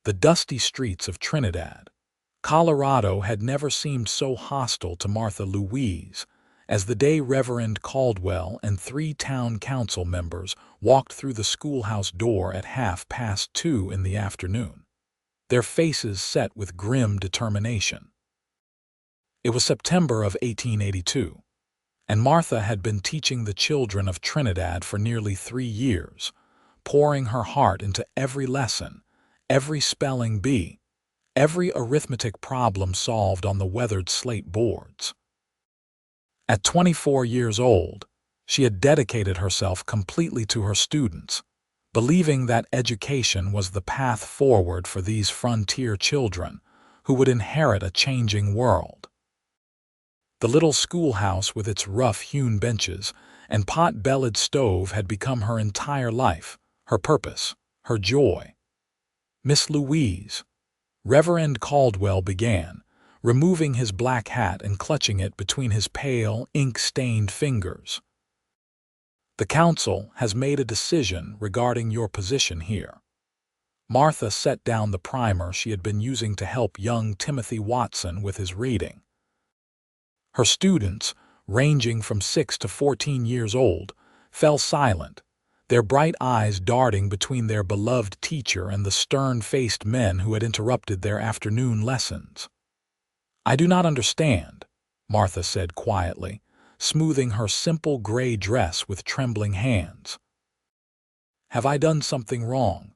the dusty streets of Trinidad. Colorado had never seemed so hostile to Martha Louise as the day Reverend Caldwell and 3 town council members walked through the schoolhouse door at 2:30 in the afternoon, their faces set with grim determination. It was September of 1882, and Martha had been teaching the children of Trinidad for nearly 3 years, pouring her heart into every lesson, every spelling bee, every arithmetic problem solved on the weathered slate boards. At 24 years old, she had dedicated herself completely to her students, believing that education was the path forward for these frontier children who would inherit a changing world. The little schoolhouse with its rough-hewn benches and pot-bellied stove had become her entire life, her purpose, her joy. "Miss Louise," Reverend Caldwell began, removing his black hat and clutching it between his pale, ink-stained fingers. "The council has made a decision regarding your position here." Martha set down the primer she had been using to help young Timothy Watson with his reading. Her students, ranging from 6 to 14 years old, fell silent, their bright eyes darting between their beloved teacher and the stern-faced men who had interrupted their afternoon lessons. "I do not understand," Martha said quietly, smoothing her simple gray dress with trembling hands. "Have I done something wrong?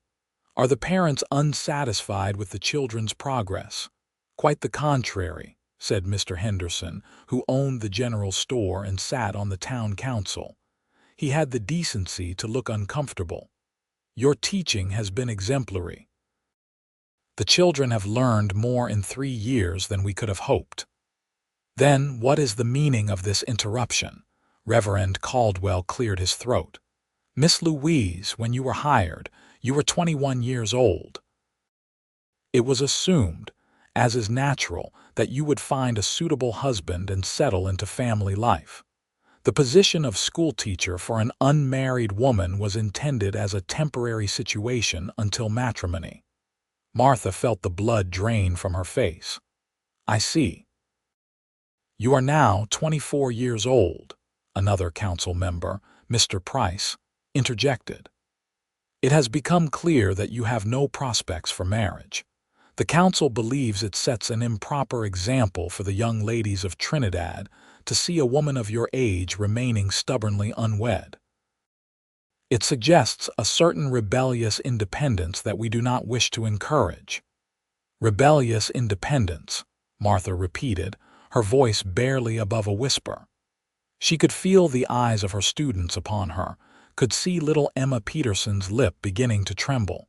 Are the parents unsatisfied with the children's progress?" "Quite the contrary," said Mr. Henderson, who owned the general store and sat on the town council. He had the decency to look uncomfortable. "Your teaching has been exemplary. The children have learned more in 3 years than we could have hoped." "Then what is the meaning of this interruption?" Reverend Caldwell cleared his throat. "Miss Louise, when you were hired, you were 21 years old. It was assumed, as is natural, that you would find a suitable husband and settle into family life. The position of schoolteacher for an unmarried woman was intended as a temporary situation until matrimony." Martha felt the blood drain from her face. "I see." "You are now 24 years old," another council member, Mr. Price, interjected. "It has become clear that you have no prospects for marriage. The council believes it sets an improper example for the young ladies of Trinidad to see a woman of your age remaining stubbornly unwed. It suggests a certain rebellious independence that we do not wish to encourage." "Rebellious independence," Martha repeated, her voice barely above a whisper. She could feel the eyes of her students upon her, could see little Emma Peterson's lip beginning to tremble.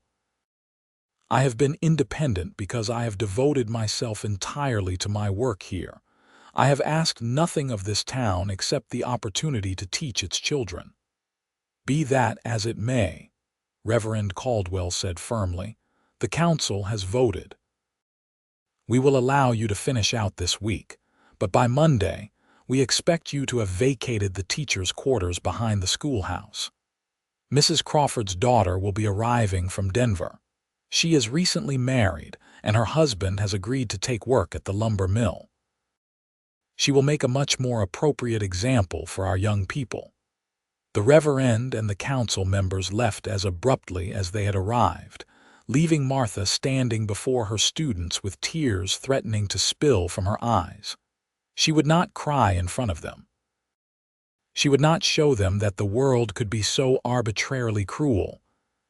"I have been independent because I have devoted myself entirely to my work here. I have asked nothing of this town except the opportunity to teach its children." "Be that as it may," Reverend Caldwell said firmly, "the council has voted. We will allow you to finish out this week, but by Monday, we expect you to have vacated the teachers' quarters behind the schoolhouse. Mrs. Crawford's daughter will be arriving from Denver. She is recently married, and her husband has agreed to take work at the lumber mill. She will make a much more appropriate example for our young people." The Reverend and the council members left as abruptly as they had arrived, leaving Martha standing before her students with tears threatening to spill from her eyes. She would not cry in front of them. She would not show them that the world could be so arbitrarily cruel.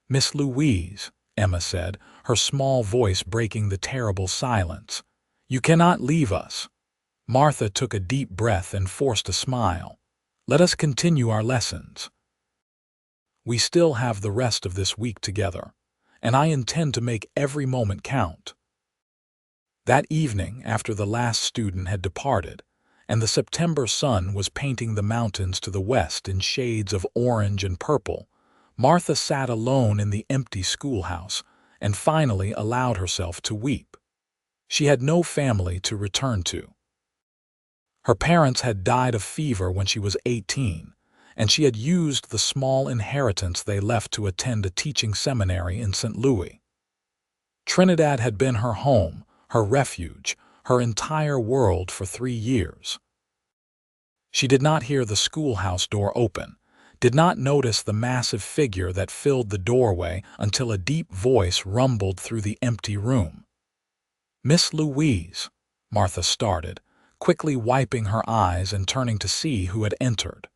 "Miss Louise," Emma said, her small voice breaking the terrible silence, "you cannot leave us." Martha took a deep breath and forced a smile. "Let us continue our lessons. We still have the rest of this week together, and I intend to make every moment count." That evening, after the last student had departed, and the September sun was painting the mountains to the west in shades of orange and purple, Martha sat alone in the empty schoolhouse and finally allowed herself to weep. She had no family to return to. Her parents had died of fever when she was 18, and she had used the small inheritance they left to attend a teaching seminary in St. Louis. Trinidad had been her home, her refuge, her entire world for 3 years. She did not hear the schoolhouse door open, did not notice the massive figure that filled the doorway until a deep voice rumbled through the empty room. "Miss Louise," Martha started, quickly wiping her eyes and turning to see who had entered.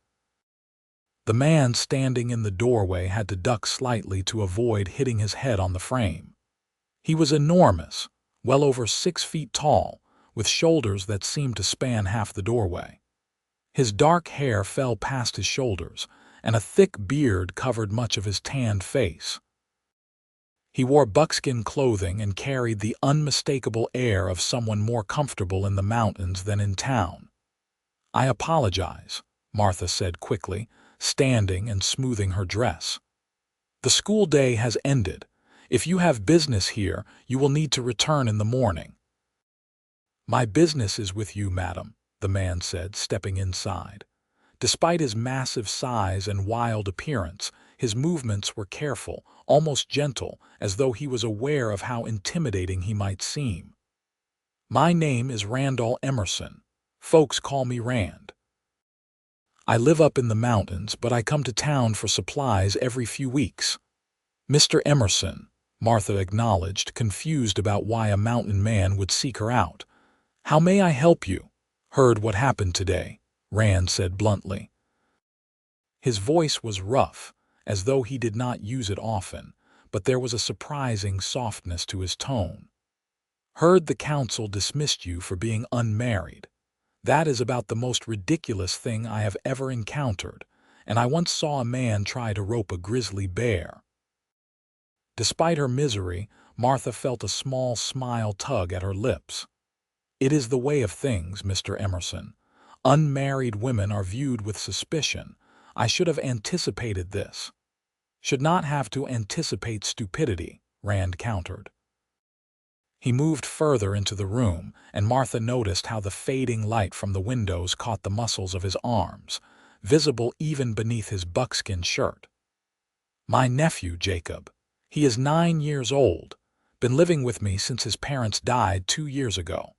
The man standing in the doorway had to duck slightly to avoid hitting his head on the frame. He was enormous, well over 6 feet tall, with shoulders that seemed to span half the doorway. His dark hair fell past his shoulders, and a thick beard covered much of his tanned face. He wore buckskin clothing and carried the unmistakable air of someone more comfortable in the mountains than in town. "I apologize," Martha said quickly, standing and smoothing her dress. "The school day has ended. If you have business here, you will need to return in the morning." "My business is with you, madam," the man said, stepping inside. Despite his massive size and wild appearance, his movements were careful, almost gentle, as though he was aware of how intimidating he might seem. "My name is Rand Emerson. Folks call me Rand. I live up in the mountains, but I come to town for supplies every few weeks." "Mr. Emerson," Martha acknowledged, confused about why a mountain man would seek her out. "How may I help you?" "Heard what happened today," Rand said bluntly. His voice was rough, as though he did not use it often, but there was a surprising softness to his tone. "Heard the council dismissed you for being unmarried. That is about the most ridiculous thing I have ever encountered, and I once saw a man try to rope a grizzly bear." Despite her misery, Martha felt a small smile tug at her lips. "It is the way of things, Mr. Emerson. Unmarried women are viewed with suspicion. I should have anticipated this." "Should not have to anticipate stupidity," Rand countered. He moved further into the room, and Martha noticed how the fading light from the windows caught the muscles of his arms, visible even beneath his buckskin shirt. "My nephew, Jacob. He is 9 years old. Been living with me since his parents died 2 years ago.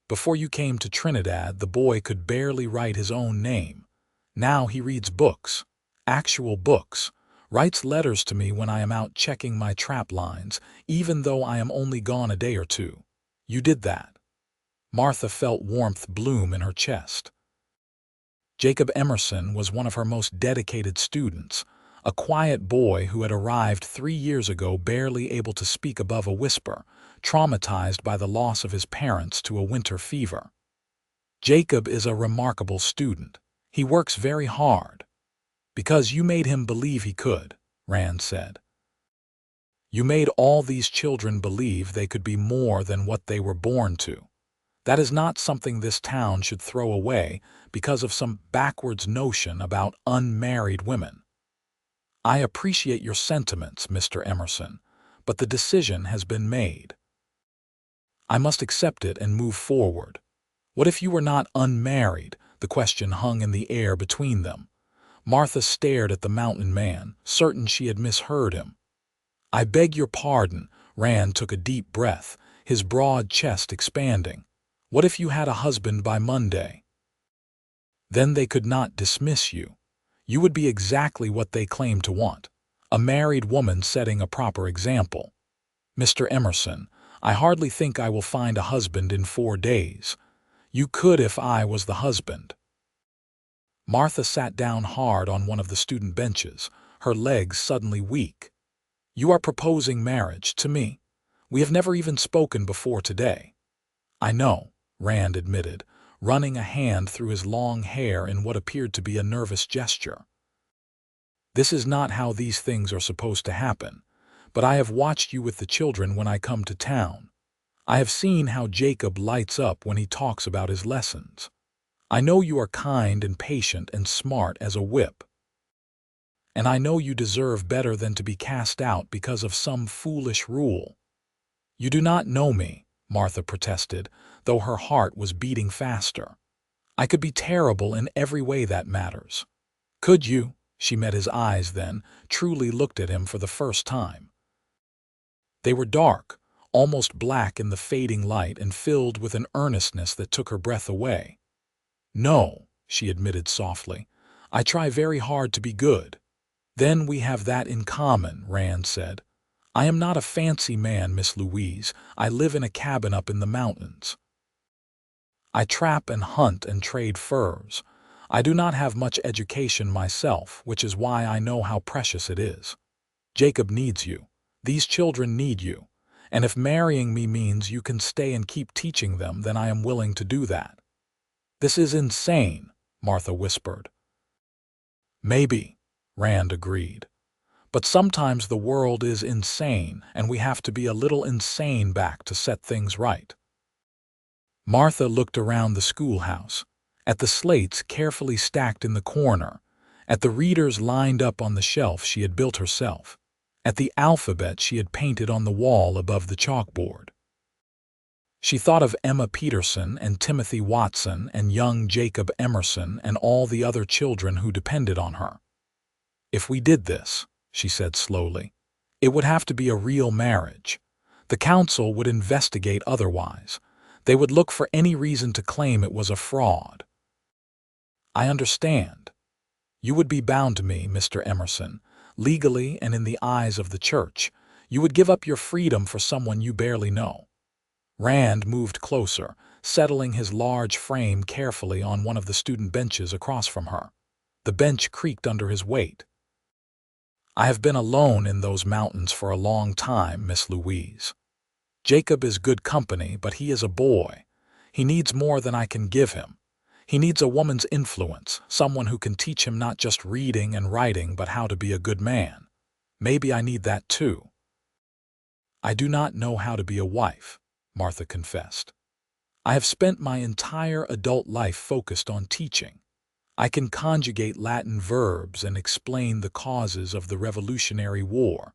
Before you came to Trinidad, the boy could barely write his own name. Now he reads books, actual books, writes letters to me when I am out checking my trap lines, even though I am only gone a day or two. You did that." Martha felt warmth bloom in her chest. Jacob Emerson was one of her most dedicated students, a quiet boy who had arrived 3 years ago barely able to speak above a whisper, traumatized by the loss of his parents to a winter fever. "Jacob is a remarkable student. He works very hard." "Because you made him believe he could," Rand said. "You made all these children believe they could be more than what they were born to. That is not something this town should throw away because of some backwards notion about unmarried women." "I appreciate your sentiments, Mr. Emerson, but the decision has been made. I must accept it and move forward. What if you were not unmarried?" The question hung in the air between them. Martha stared at the mountain man, certain she had misheard him. "I beg your pardon." Rand took a deep breath, his broad chest expanding. "What if you had a husband by Monday? Then they could not dismiss you. You would be exactly what they claim to want, a married woman setting a proper example." "Mr. Emerson, I hardly think I will find a husband in 4 days. You could if I was the husband." Martha sat down hard on one of the student benches, her legs suddenly weak. "You are proposing marriage to me? We have never even spoken before today." "I know," Rand admitted, running a hand through his long hair in what appeared to be a nervous gesture. "This is not how these things are supposed to happen, but I have watched you with the children when I come to town. I have seen how Jacob lights up when he talks about his lessons. I know you are kind and patient and smart as a whip. And I know you deserve better than to be cast out because of some foolish rule." "You do not know me," Martha protested, though her heart was beating faster. "I could be terrible in every way that matters." "Could you?" She met his eyes then, truly looked at him for the first time. They were dark, almost black in the fading light and filled with an earnestness that took her breath away. "No," she admitted softly. "I try very hard to be good." "Then we have that in common," Rand said. "I am not a fancy man, Miss Louise. I live in a cabin up in the mountains. I trap and hunt and trade furs. I do not have much education myself, which is why I know how precious it is. Jacob needs you. These children need you. And if marrying me means you can stay and keep teaching them, then I am willing to do that." "This is insane," Martha whispered. "Maybe," Rand agreed. "But sometimes the world is insane, and we have to be a little insane back to set things right." Martha looked around the schoolhouse, at the slates carefully stacked in the corner, at the readers lined up on the shelf she had built herself, at the alphabet she had painted on the wall above the chalkboard. She thought of Emma Peterson and Timothy Watson and young Jacob Emerson and all the other children who depended on her. "If we did this," she said slowly, "it would have to be a real marriage. The council would investigate otherwise. They would look for any reason to claim it was a fraud." "I understand. You would be bound to me, Mr. Emerson, legally and in the eyes of the church. You would give up your freedom for someone you barely know." Rand moved closer, settling his large frame carefully on one of the student benches across from her. The bench creaked under his weight. "I have been alone in those mountains for a long time, Miss Louise. Jacob is good company, but he is a boy. He needs more than I can give him. He needs a woman's influence, someone who can teach him not just reading and writing, but how to be a good man. Maybe I need that too." "I do not know how to be a wife," Martha confessed. "I have spent my entire adult life focused on teaching. I can conjugate Latin verbs and explain the causes of the Revolutionary War,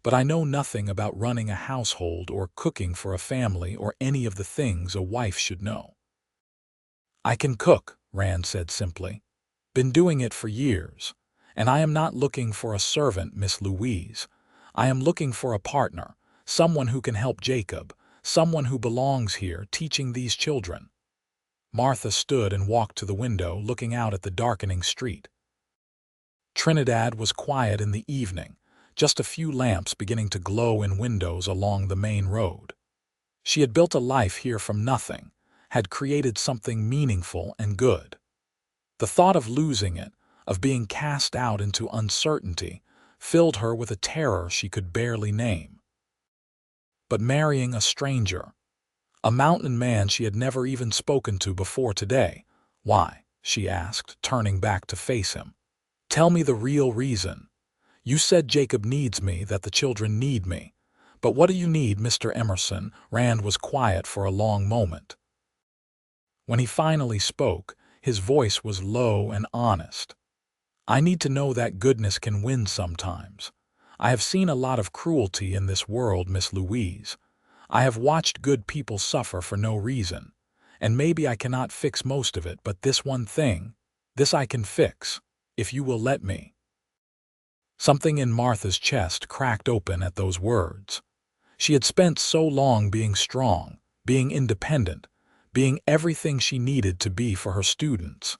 but I know nothing about running a household or cooking for a family or any of the things a wife should know." "I can cook," Rand said simply. "Been doing it for years. And I am not looking for a servant, Miss Louise. I am looking for a partner, someone who can help Jacob, someone who belongs here teaching these children." Martha stood and walked to the window, looking out at the darkening street. Trinidad was quiet in the evening, just a few lamps beginning to glow in windows along the main road. She had built a life here from nothing, had created something meaningful and good. The thought of losing it, of being cast out into uncertainty, filled her with a terror she could barely name. But marrying a stranger, a mountain man she had never even spoken to before today, "Why?" she asked, turning back to face him. "Tell me the real reason. You said Jacob needs me, that the children need me. But what do you need, Mr. Emerson?" Rand was quiet for a long moment. When he finally spoke, his voice was low and honest. "I need to know that goodness can win sometimes. I have seen a lot of cruelty in this world, Miss Louise. I have watched good people suffer for no reason. And maybe I cannot fix most of it, but this one thing, this I can fix, if you will let me." Something in Martha's chest cracked open at those words. She had spent so long being strong, being independent, being everything she needed to be for her students.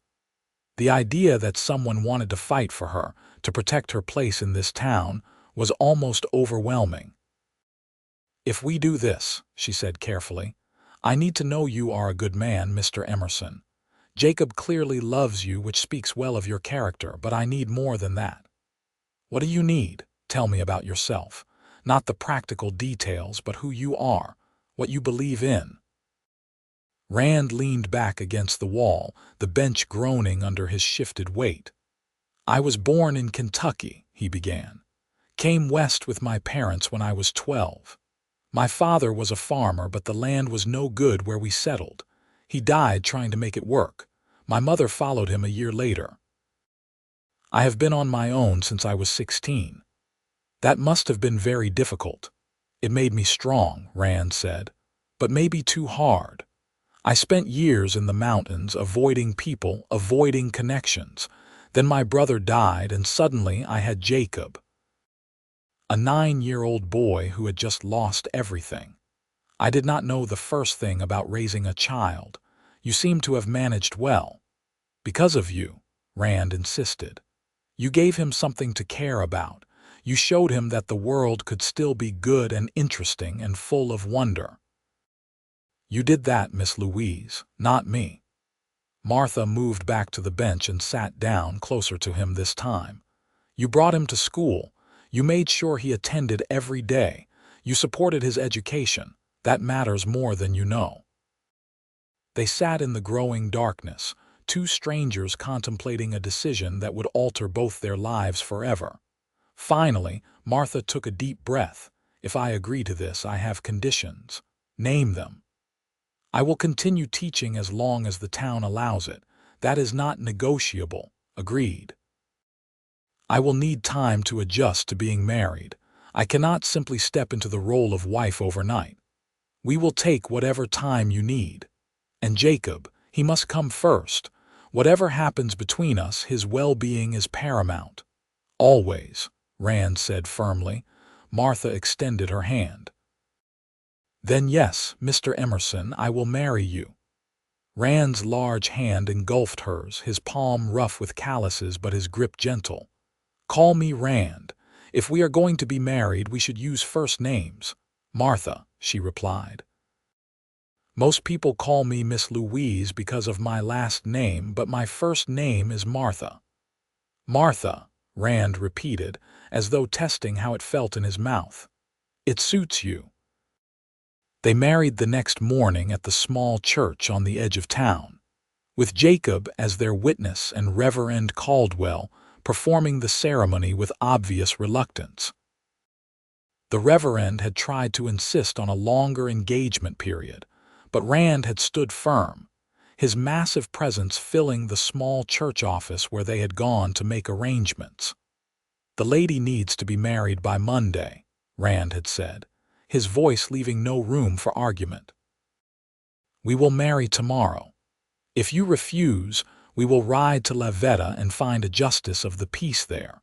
The idea that someone wanted to fight for her, to protect her place in this town, was almost overwhelming. "If we do this," she said carefully, "I need to know you are a good man, Mr. Emerson. Jacob clearly loves you, which speaks well of your character, but I need more than that. What do you need? Tell me about yourself. Not the practical details, but who you are, what you believe in." Rand leaned back against the wall, the bench groaning under his shifted weight. "I was born in Kentucky," he began. "Came west with my parents when I was 12. My father was a farmer, but the land was no good where we settled. He died trying to make it work. My mother followed him a year later. I have been on my own since I was 16. That must have been very difficult." "It made me strong," Rand said, "but maybe too hard. I spent years in the mountains, avoiding people, avoiding connections. Then my brother died, and suddenly I had Jacob. a 9-year-old boy who had just lost everything. I did not know the first thing about raising a child. You seem to have managed well. Because of you, Rand insisted. You gave him something to care about. You showed him that the world could still be good and interesting and full of wonder. You did that, Miss Louise, not me. Martha moved back to the bench and sat down closer to him this time. You brought him to school. You made sure he attended every day. You supported his education. That matters more than you know. They sat in the growing darkness, two strangers contemplating a decision that would alter both their lives forever. Finally, Martha took a deep breath. If I agree to this, I have conditions. Name them. I will continue teaching as long as the town allows it. That is not negotiable. Agreed. I will need time to adjust to being married. I cannot simply step into the role of wife overnight. We will take whatever time you need. And Jacob, he must come first. Whatever happens between us, his well-being is paramount. Always, Rand said firmly. Martha extended her hand. Then yes, Mr. Emerson, I will marry you. Rand's large hand engulfed hers, his palm rough with calluses but his grip gentle. Call me Rand. If we are going to be married, we should use first names. Martha, she replied. Most people call me Miss Louise because of my last name, but my first name is Martha. Martha, Rand repeated, as though testing how it felt in his mouth. It suits you. They married the next morning at the small church on the edge of town, with Jacob as their witness and Reverend Caldwell performing the ceremony with obvious reluctance. The Reverend had tried to insist on a longer engagement period, but Rand had stood firm, his massive presence filling the small church office where they had gone to make arrangements. The lady needs to be married by Monday, Rand had said, his voice leaving no room for argument. We will marry tomorrow. If you refuse, we will ride to La Veta and find a justice of the peace there.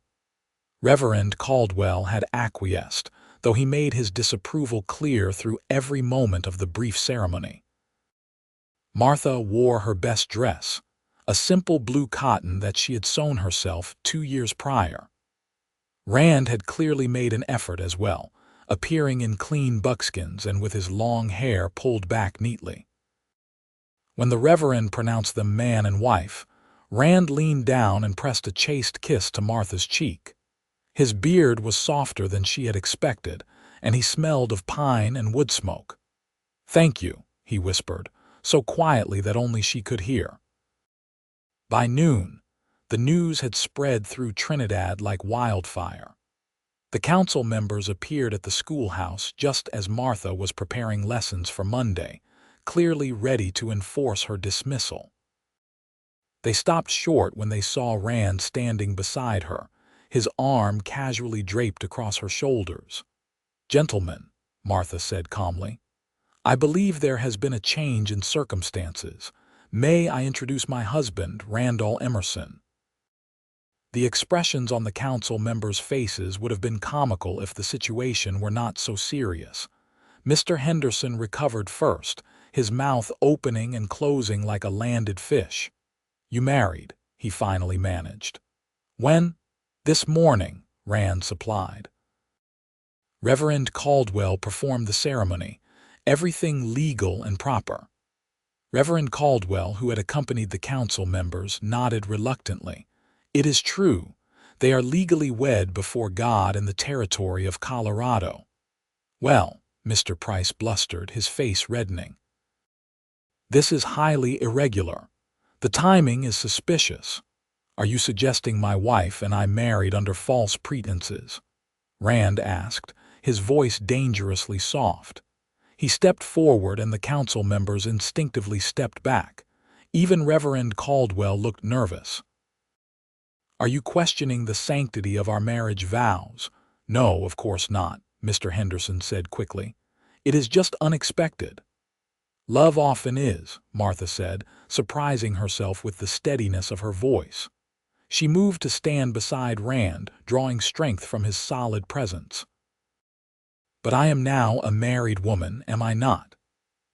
Reverend Caldwell had acquiesced, though he made his disapproval clear through every moment of the brief ceremony. Martha wore her best dress, a simple blue cotton that she had sewn herself 2 years prior. Rand had clearly made an effort as well, appearing in clean buckskins and with his long hair pulled back neatly. When the Reverend pronounced them man and wife, Rand leaned down and pressed a chaste kiss to Martha's cheek. His beard was softer than she had expected, and he smelled of pine and wood smoke. "Thank you," he whispered, so quietly that only she could hear. By noon, the news had spread through Trinidad like wildfire. The council members appeared at the schoolhouse just as Martha was preparing lessons for Monday, clearly ready to enforce her dismissal. They stopped short when they saw Rand standing beside her, his arm casually draped across her shoulders. "Gentlemen," Martha said calmly, "I believe there has been a change in circumstances. May I introduce my husband, Randall Emerson?" The expressions on the council members' faces would have been comical if the situation were not so serious. Mr. Henderson recovered first, his mouth opening and closing like a landed fish. "You married," he finally managed. "When?" "This morning," Rand supplied. Reverend Caldwell performed the ceremony, everything legal and proper. Reverend Caldwell, who had accompanied the council members, nodded reluctantly. "It is true. They are legally wed before God in the territory of Colorado." "Well," Mr. Price blustered, his face reddening. "This is highly irregular. The timing is suspicious. Are you suggesting my wife and I married under false pretenses?" Rand asked, his voice dangerously soft. He stepped forward and the council members instinctively stepped back. Even Reverend Caldwell looked nervous. "Are you questioning the sanctity of our marriage vows?" "No, of course not," Mr. Henderson said quickly. "It is just unexpected." "Love often is," Martha said, surprising herself with the steadiness of her voice. She moved to stand beside Rand, drawing strength from his solid presence. But I am now a married woman, am I not?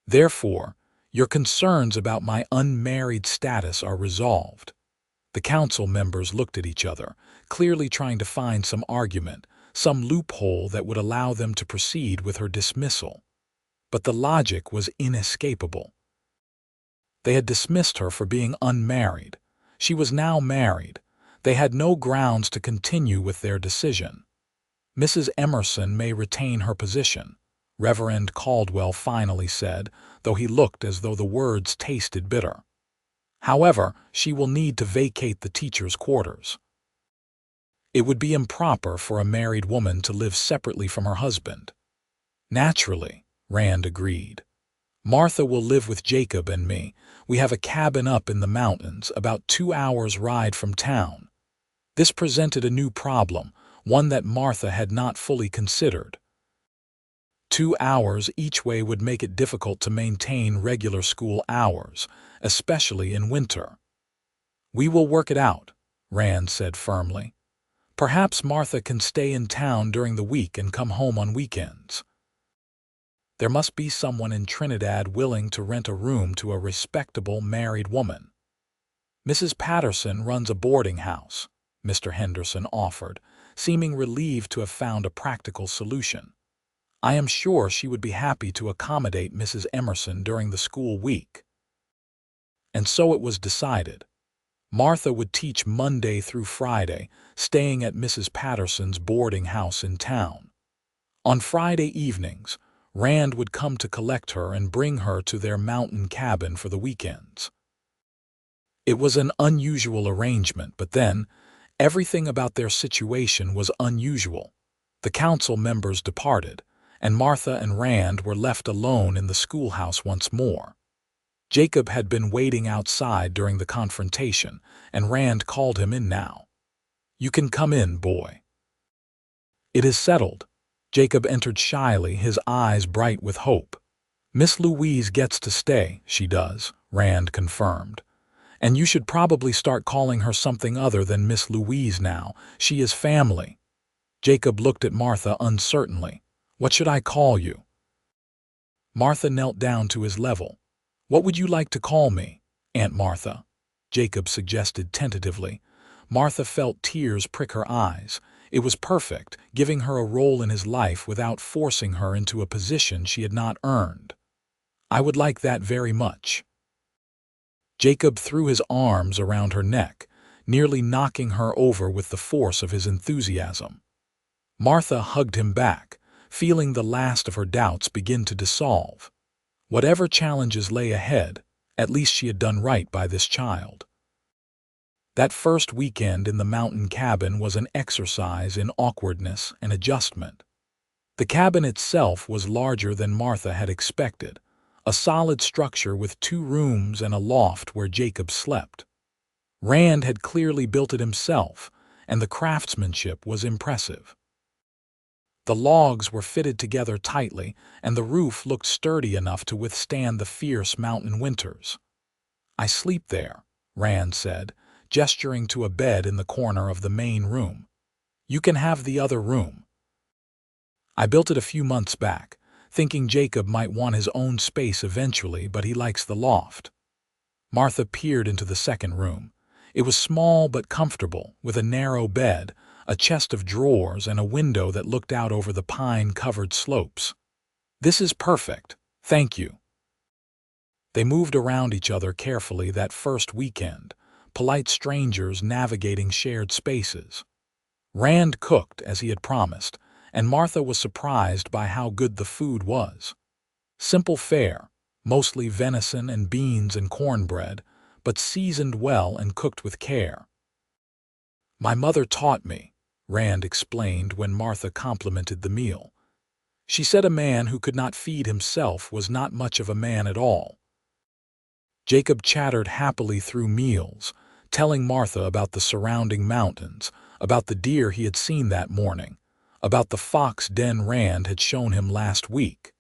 Therefore, your concerns about my unmarried status are resolved." The council members looked at each other, clearly trying to find some argument, some loophole that would allow them to proceed with her dismissal. But the logic was inescapable. They had dismissed her for being unmarried. She was now married. They had no grounds to continue with their decision. "Mrs. Emerson may retain her position," Reverend Caldwell finally said, though he looked as though the words tasted bitter. "However, she will need to vacate the teacher's quarters. It would be improper for a married woman to live separately from her husband." "Naturally," Rand agreed. "Martha will live with Jacob and me. We have a cabin up in the mountains, about 2 hours' ride from town." This presented a new problem, one that Martha had not fully considered. 2 hours each way would make it difficult to maintain regular school hours, especially in winter. "We will work it out," Rand said firmly. "Perhaps Martha can stay in town during the week and come home on weekends. There must be someone in Trinidad willing to rent a room to a respectable married woman." "Mrs. Patterson runs a boarding house," Mr. Henderson offered, seeming relieved to have found a practical solution. "I am sure she would be happy to accommodate Mrs. Emerson during the school week." And so it was decided. Martha would teach Monday through Friday, staying at Mrs. Patterson's boarding house in town. On Friday evenings, Rand would come to collect her and bring her to their mountain cabin for the weekends. It was an unusual arrangement, but then, everything about their situation was unusual. The council members departed, and Martha and Rand were left alone in the schoolhouse once more. Jacob had been waiting outside during the confrontation, and Rand called him in now. "You can come in, boy." "It is settled." Jacob entered shyly, his eyes bright with hope. "Miss Louise gets to stay." "She does," Rand confirmed. "And you should probably start calling her something other than Miss Louise now. She is family." Jacob looked at Martha uncertainly. "What should I call you?" Martha knelt down to his level. "What would you like to call me, Aunt Martha?" Jacob suggested tentatively. Martha felt tears prick her eyes. It was perfect, giving her a role in his life without forcing her into a position she had not earned. "I would like that very much." Jacob threw his arms around her neck, nearly knocking her over with the force of his enthusiasm. Martha hugged him back, feeling the last of her doubts begin to dissolve. Whatever challenges lay ahead, at least she had done right by this child. That first weekend in the mountain cabin was an exercise in awkwardness and adjustment. The cabin itself was larger than Martha had expected, a solid structure with 2 rooms and a loft where Jacob slept. Rand had clearly built it himself, and the craftsmanship was impressive. The logs were fitted together tightly, and the roof looked sturdy enough to withstand the fierce mountain winters. "I sleep there," Rand said, gesturing to a bed in the corner of the main room. "You can have the other room. I built it a few months back, thinking Jacob might want his own space eventually, but he likes the loft." Martha peered into the second room. It was small but comfortable, with a narrow bed, a chest of drawers, and a window that looked out over the pine-covered slopes. "This is perfect, thank you." They moved around each other carefully that first weekend, polite strangers navigating shared spaces. Rand cooked as he had promised, and Martha was surprised by how good the food was. Simple fare, mostly venison and beans and cornbread, but seasoned well and cooked with care. "My mother taught me," Rand explained when Martha complimented the meal. "She said a man who could not feed himself was not much of a man at all." Jacob chattered happily through meals, telling Martha about the surrounding mountains, about the deer he had seen that morning, about the fox den Rand had shown him last week.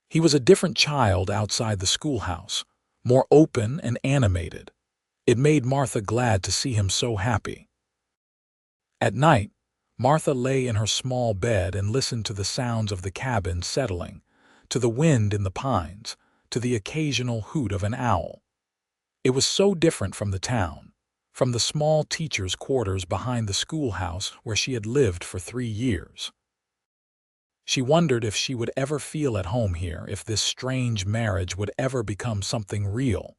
He was a different child outside the schoolhouse, more open and animated. It made Martha glad to see him so happy. At night, Martha lay in her small bed and listened to the sounds of the cabin settling, to the wind in the pines, to the occasional hoot of an owl. It was so different from the town, from the small teachers' quarters behind the schoolhouse where she had lived for 3 years. She wondered if she would ever feel at home here, if this strange marriage would ever become something real.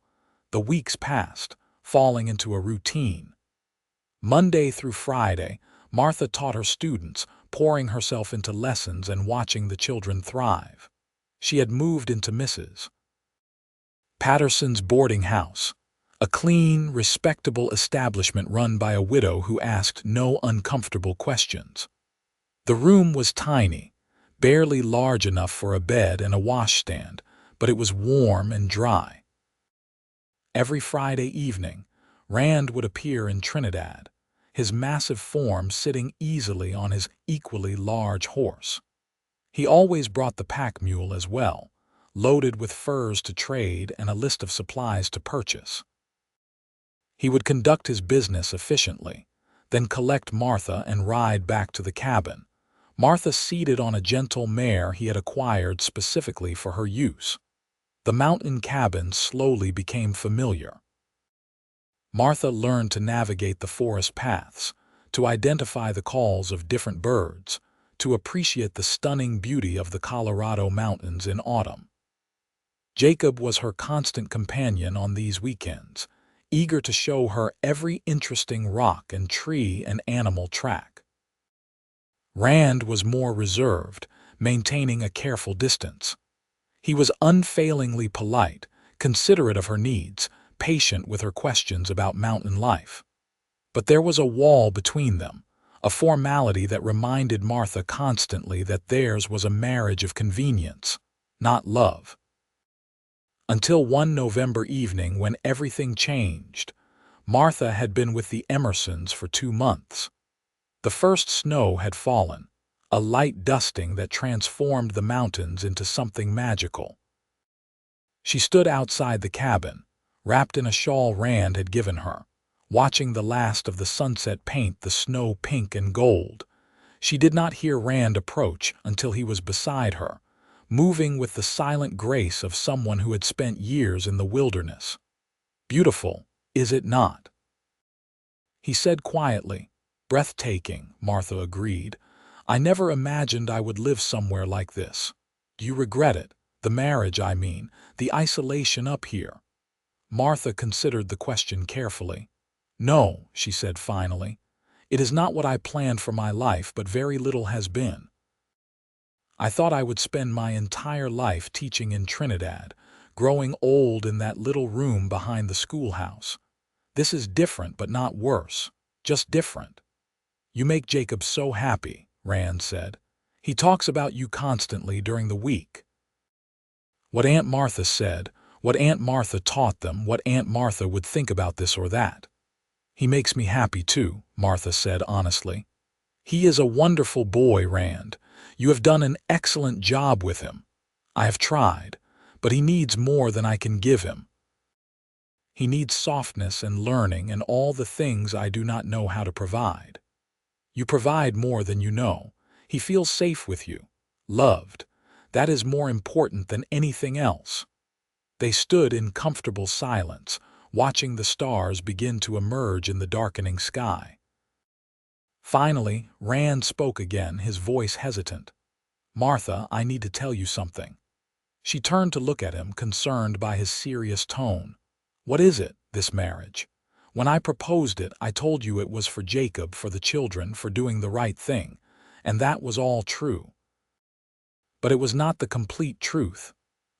The weeks passed, falling into a routine. Monday through Friday, Martha taught her students, pouring herself into lessons and watching the children thrive. She had moved into Mrs. Patterson's boarding house, a clean, respectable establishment run by a widow who asked no uncomfortable questions. The room was tiny, barely large enough for a bed and a washstand, but it was warm and dry. Every Friday evening, Rand would appear in Trinidad, his massive form sitting easily on his equally large horse. He always brought the pack mule as well, loaded with furs to trade and a list of supplies to purchase. He would conduct his business efficiently, then collect Martha and ride back to the cabin, Martha seated on a gentle mare he had acquired specifically for her use. The mountain cabin slowly became familiar. Martha learned to navigate the forest paths, to identify the calls of different birds, to appreciate the stunning beauty of the Colorado mountains in autumn. Jacob was her constant companion on these weekends, eager to show her every interesting rock and tree and animal track. Rand was more reserved, maintaining a careful distance. He was unfailingly polite, considerate of her needs, patient with her questions about mountain life. But there was a wall between them, a formality that reminded Martha constantly that theirs was a marriage of convenience, not love. Until one November evening when everything changed. Martha had been with the Emersons for 2 months. The first snow had fallen, a light dusting that transformed the mountains into something magical. She stood outside the cabin, wrapped in a shawl Rand had given her, watching the last of the sunset paint the snow pink and gold. She did not hear Rand approach until he was beside her, moving with the silent grace of someone who had spent years in the wilderness. "Beautiful, is it not?" He said quietly. "Breathtaking," Martha agreed. "I never imagined I would live somewhere like this. Do you regret it? The marriage, I mean, the isolation up here." Martha considered the question carefully. "No," she said finally. "It is not what I planned for my life, but very little has been. I thought I would spend my entire life teaching in Trinidad, growing old in that little room behind the schoolhouse. This is different, but not worse, just different." "You make Jacob so happy," Rand said. "He talks about you constantly during the week." What Aunt Martha said, what Aunt Martha taught them, what Aunt Martha would think about this or that. "He makes me happy too," Martha said honestly. "He is a wonderful boy, Rand. You have done an excellent job with him. I have tried, but he needs more than I can give him. He needs softness and learning and all the things I do not know how to provide. You provide more than you know. He feels safe with you, loved. That is more important than anything else." They stood in comfortable silence, watching the stars begin to emerge in the darkening sky. Finally, Rand spoke again, his voice hesitant. "Martha, I need to tell you something." She turned to look at him, concerned by his serious tone. "What is it, this marriage? When I proposed it, I told you it was for Jacob, for the children, for doing the right thing, and that was all true. But it was not the complete truth."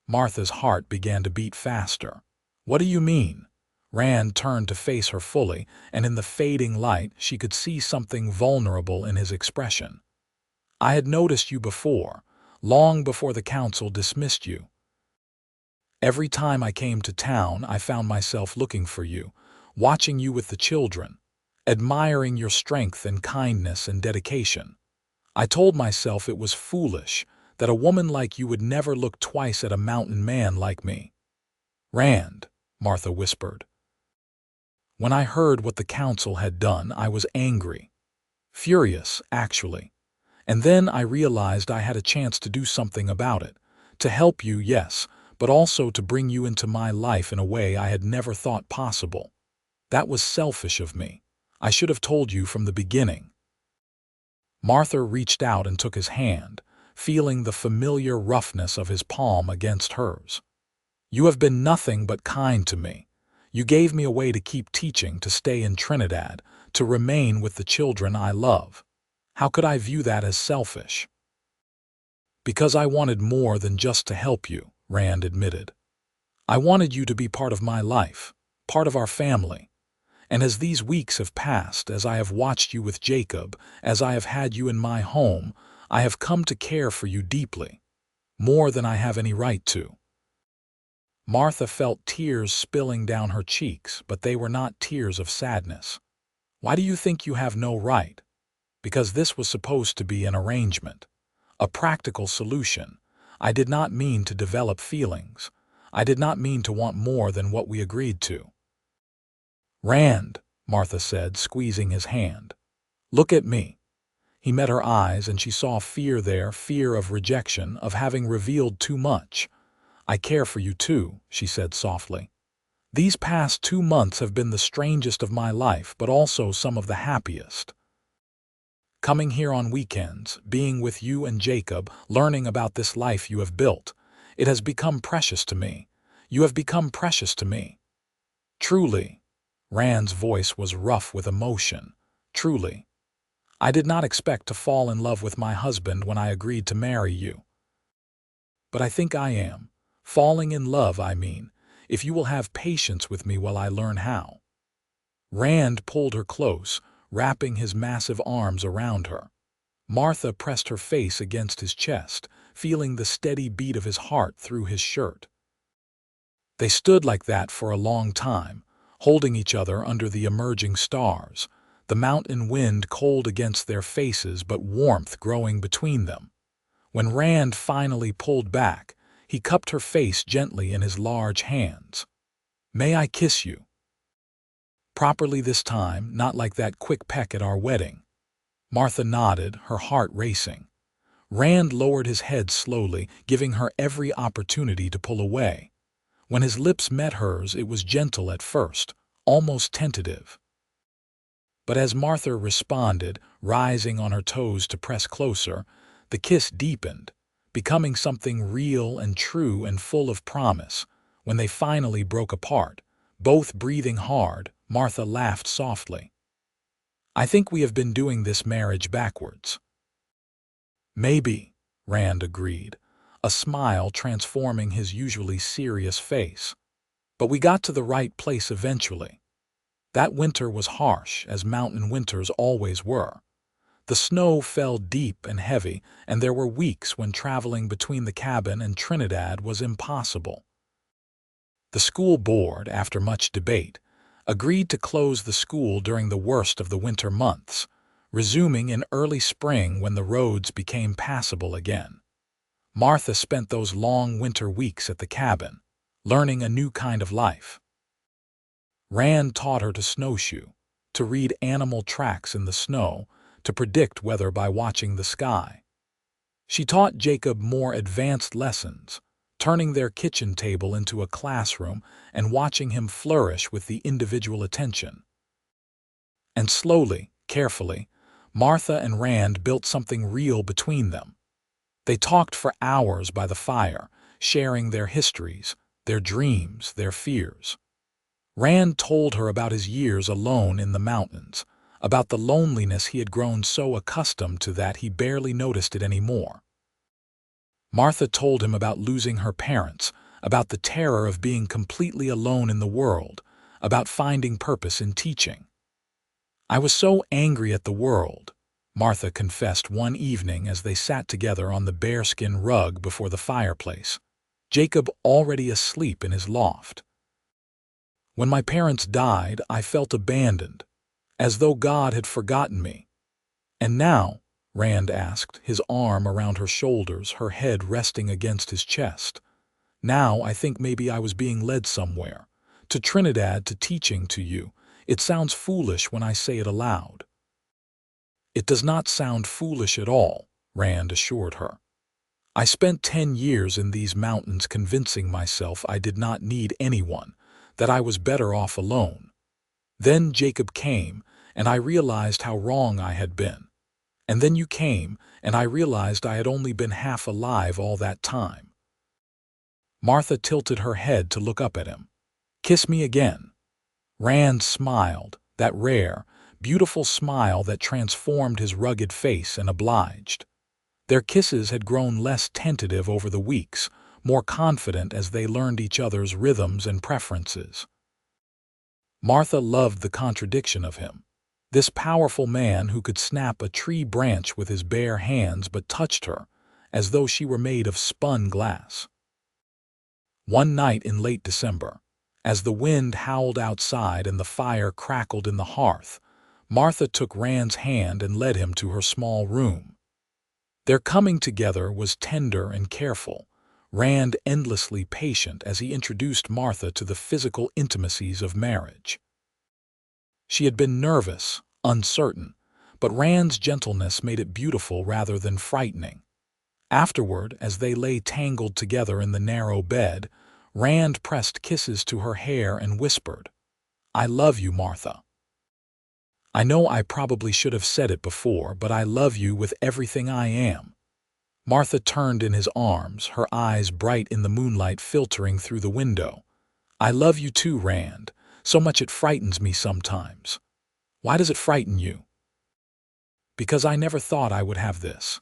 Martha's heart began to beat faster. "What do you mean?" Rand turned to face her fully, and in the fading light she could see something vulnerable in his expression. "I had noticed you before, long before the council dismissed you. Every time I came to town, I found myself looking for you, watching you with the children, admiring your strength and kindness and dedication. I told myself it was foolish, that a woman like you would never look twice at a mountain man like me." "Rand," Martha whispered. "When I heard what the council had done, I was angry. Furious, actually. And then I realized I had a chance to do something about it. To help you, yes, but also to bring you into my life in a way I had never thought possible. That was selfish of me. I should have told you from the beginning. Martha reached out and took his hand, feeling the familiar roughness of his palm against hers. You have been nothing but kind to me. You gave me a way to keep teaching, to stay in Trinidad, to remain with the children I love. How could I view that as selfish? Because I wanted more than just to help you, Rand admitted. I wanted you to be part of my life, part of our family. And as these weeks have passed, as I have watched you with Jacob, as I have had you in my home, I have come to care for you deeply, more than I have any right to. Martha felt tears spilling down her cheeks, but they were not tears of sadness. Why do you think you have no right? Because this was supposed to be an arrangement, a practical solution. I did not mean to develop feelings. I did not mean to want more than what we agreed to. Rand, Martha said, squeezing his hand. Look at me. He met her eyes and she saw fear there, fear of rejection, of having revealed too much. I care for you too, she said softly. These past 2 months have been the strangest of my life, but also some of the happiest. Coming here on weekends, being with you and Jacob, learning about this life you have built, it has become precious to me. You have become precious to me. Truly. Rand's voice was rough with emotion. Truly. I did not expect to fall in love with my husband when I agreed to marry you. But I think I am. Falling in love, I mean, if you will have patience with me while I learn how. Rand pulled her close, wrapping his massive arms around her. Martha pressed her face against his chest, feeling the steady beat of his heart through his shirt. They stood like that for a long time, holding each other under the emerging stars, the mountain wind cold against their faces but warmth growing between them. When Rand finally pulled back, he cupped her face gently in his large hands. May I kiss you? Properly this time, not like that quick peck at our wedding. Martha nodded, her heart racing. Rand lowered his head slowly, giving her every opportunity to pull away. When his lips met hers, it was gentle at first, almost tentative. But as Martha responded, rising on her toes to press closer, the kiss deepened, becoming something real and true and full of promise. When they finally broke apart, both breathing hard, Martha laughed softly. I think we have been doing this marriage backwards. Maybe, Rand agreed, a smile transforming his usually serious face. But we got to the right place eventually. That winter was harsh, as mountain winters always were. The snow fell deep and heavy, and there were weeks when traveling between the cabin and Trinidad was impossible. The school board, after much debate, agreed to close the school during the worst of the winter months, resuming in early spring when the roads became passable again. Martha spent those long winter weeks at the cabin, learning a new kind of life. Rand taught her to snowshoe, to read animal tracks in the snow, to predict weather by watching the sky. She taught Jacob more advanced lessons, turning their kitchen table into a classroom and watching him flourish with the individual attention. And slowly, carefully, Martha and Rand built something real between them. They talked for hours by the fire, sharing their histories, their dreams, their fears. Rand told her about his years alone in the mountains, about the loneliness he had grown so accustomed to that he barely noticed it anymore. Martha told him about losing her parents, about the terror of being completely alone in the world, about finding purpose in teaching. I was so angry at the world, Martha confessed one evening as they sat together on the bearskin rug before the fireplace, Jacob already asleep in his loft. When my parents died, I felt abandoned, as though God had forgotten me. And now, Rand asked, his arm around her shoulders, her head resting against his chest. Now I think maybe I was being led somewhere, to Trinidad, to teaching to you. It sounds foolish when I say it aloud. "It does not sound foolish at all," Rand assured her. "I spent 10 years in these mountains convincing myself I did not need anyone, that I was better off alone. Then Jacob came, and I realized how wrong I had been. And then you came, and I realized I had only been half alive all that time." Martha tilted her head to look up at him. "Kiss me again." Rand smiled, that rare, beautiful smile that transformed his rugged face, and obliged. Their kisses had grown less tentative over the weeks, more confident as they learned each other's rhythms and preferences. Martha loved the contradiction of him. This powerful man who could snap a tree branch with his bare hands but touched her, as though she were made of spun glass. One night in late December, as the wind howled outside and the fire crackled in the hearth, Martha took Rand's hand and led him to her small room. Their coming together was tender and careful, Rand endlessly patient as he introduced Martha to the physical intimacies of marriage. She had been nervous, uncertain, but Rand's gentleness made it beautiful rather than frightening. Afterward, as they lay tangled together in the narrow bed, Rand pressed kisses to her hair and whispered, "I love you, Martha. I know I probably should have said it before, but I love you with everything I am." Martha turned in his arms, her eyes bright in the moonlight filtering through the window. "I love you too, Rand. So much it frightens me sometimes." "Why does it frighten you?" "Because I never thought I would have this.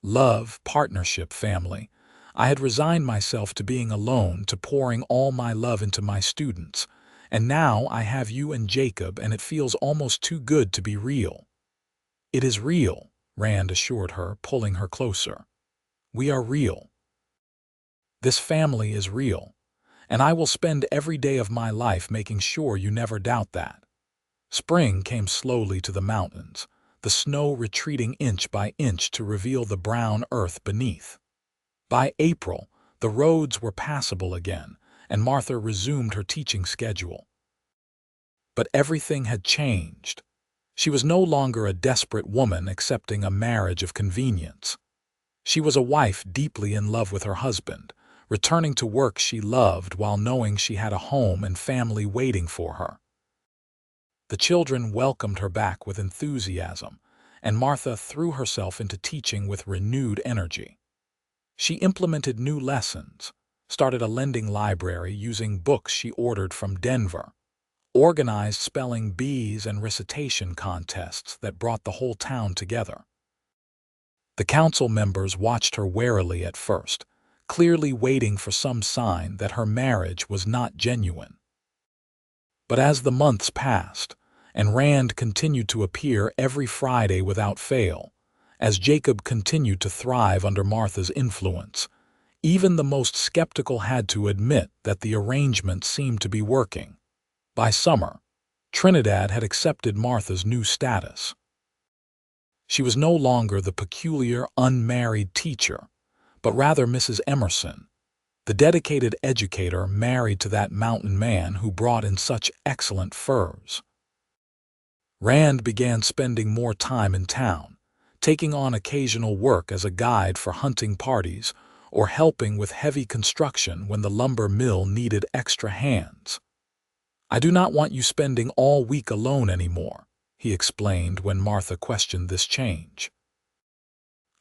Love, partnership, family. I had resigned myself to being alone, to pouring all my love into my students. And now I have you and Jacob, and it feels almost too good to be real." "It is real," Rand assured her, pulling her closer. "We are real. This family is real. And I will spend every day of my life making sure you never doubt that." Spring came slowly to the mountains, the snow retreating inch by inch to reveal the brown earth beneath. By April, the roads were passable again, and Martha resumed her teaching schedule. But everything had changed. She was no longer a desperate woman accepting a marriage of convenience. She was a wife deeply in love with her husband, returning to work she loved while knowing she had a home and family waiting for her. The children welcomed her back with enthusiasm, and Martha threw herself into teaching with renewed energy. She implemented new lessons, started a lending library using books she ordered from Denver, organized spelling bees and recitation contests that brought the whole town together. The council members watched her warily at first, clearly waiting for some sign that her marriage was not genuine. But as the months passed, and Rand continued to appear every Friday without fail, as Jacob continued to thrive under Martha's influence, even the most skeptical had to admit that the arrangement seemed to be working. By summer, Trinidad had accepted Martha's new status. She was no longer the peculiar, unmarried teacher, but rather Mrs. Emerson, the dedicated educator married to that mountain man who brought in such excellent furs. Rand began spending more time in town, taking on occasional work as a guide for hunting parties or helping with heavy construction when the lumber mill needed extra hands. "I do not want you spending all week alone anymore," he explained when Martha questioned this change.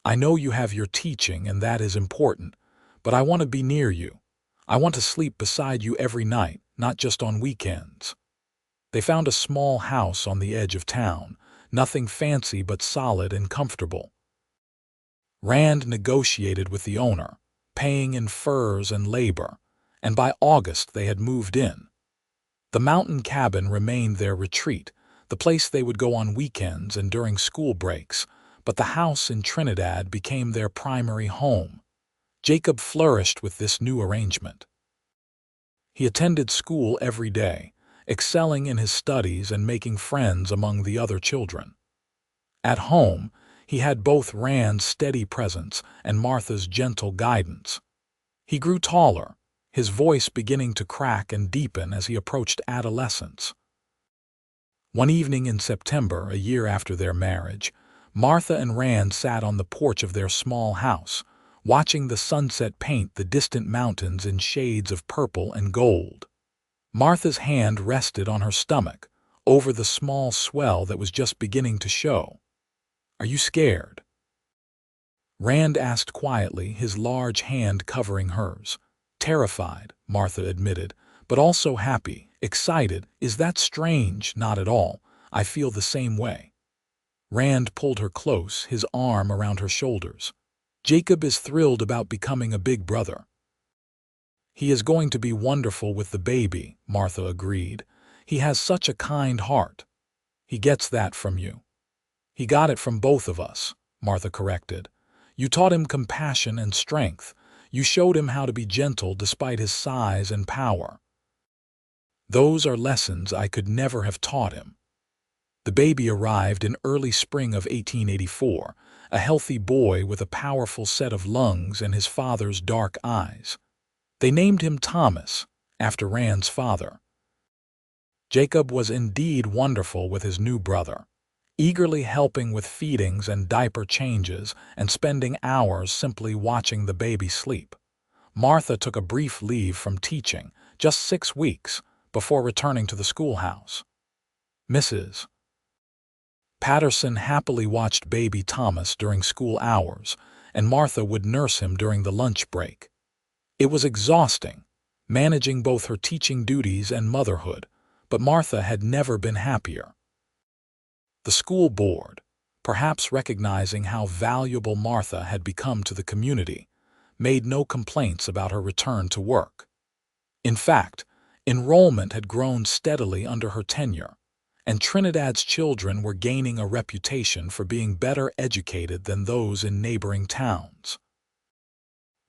"I know you have your teaching and that is important, but I want to be near you. I want to sleep beside you every night, not just on weekends." They found a small house on the edge of town, nothing fancy but solid and comfortable. Rand negotiated with the owner, paying in furs and labor, and by August they had moved in. The mountain cabin remained their retreat, the place they would go on weekends and during school breaks, but the house in Trinidad became their primary home. Jacob flourished with this new arrangement. He attended school every day, excelling in his studies and making friends among the other children. At home, he had both Rand's steady presence and Martha's gentle guidance. He grew taller, his voice beginning to crack and deepen as he approached adolescence. One evening in September, a year after their marriage, Martha and Rand sat on the porch of their small house, watching the sunset paint the distant mountains in shades of purple and gold. Martha's hand rested on her stomach, over the small swell that was just beginning to show. "Are you scared?" Rand asked quietly, his large hand covering hers. "Terrified," Martha admitted, "but also happy, excited." "Is that strange?" "Not at all. I feel the same way." Rand pulled her close, his arm around her shoulders. "Jacob is thrilled about becoming a big brother." "He is going to be wonderful with the baby," Martha agreed. "He has such a kind heart." "He gets that from you." "He got it from both of us," Martha corrected. "You taught him compassion and strength. You showed him how to be gentle despite his size and power. Those are lessons I could never have taught him." The baby arrived in early spring of 1884, a healthy boy with a powerful set of lungs and his father's dark eyes. They named him Thomas, after Rand's father. Jacob was indeed wonderful with his new brother, eagerly helping with feedings and diaper changes and spending hours simply watching the baby sleep. Martha took a brief leave from teaching, just 6 weeks, before returning to the schoolhouse. Mrs. Patterson happily watched baby Thomas during school hours, and Martha would nurse him during the lunch break. It was exhausting, managing both her teaching duties and motherhood, but Martha had never been happier. The school board, perhaps recognizing how valuable Martha had become to the community, made no complaints about her return to work. In fact, enrollment had grown steadily under her tenure, and Trinidad's children were gaining a reputation for being better educated than those in neighboring towns.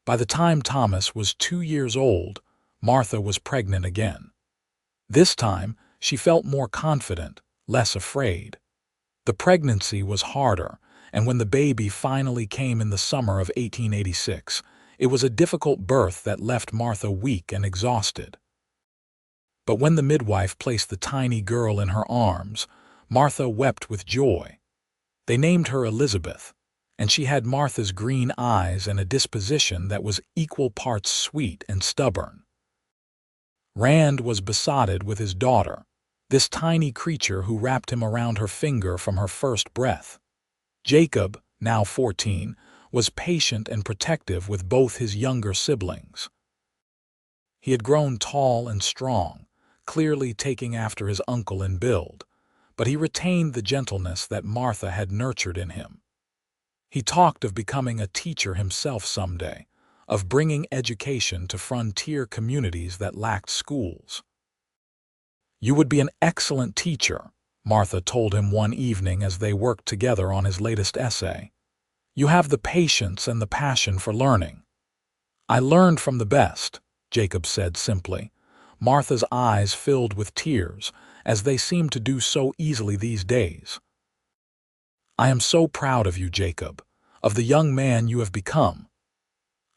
By the time Thomas was 2 years old, Martha was pregnant again. This time, she felt more confident, less afraid. The pregnancy was harder, and when the baby finally came in the summer of 1886, it was a difficult birth that left Martha weak and exhausted. But when the midwife placed the tiny girl in her arms, Martha wept with joy. They named her Elizabeth, and she had Martha's green eyes and a disposition that was equal parts sweet and stubborn. Rand was besotted with his daughter, this tiny creature who wrapped him around her finger from her first breath. Jacob, now 14, was patient and protective with both his younger siblings. He had grown tall and strong, clearly taking after his uncle in build, but he retained the gentleness that Martha had nurtured in him. He talked of becoming a teacher himself someday, of bringing education to frontier communities that lacked schools. "You would be an excellent teacher," Martha told him one evening as they worked together on his latest essay. "You have the patience and the passion for learning." "I learned from the best," Jacob said simply. Martha's eyes filled with tears, as they seemed to do so easily these days. "I am so proud of you, Jacob, of the young man you have become."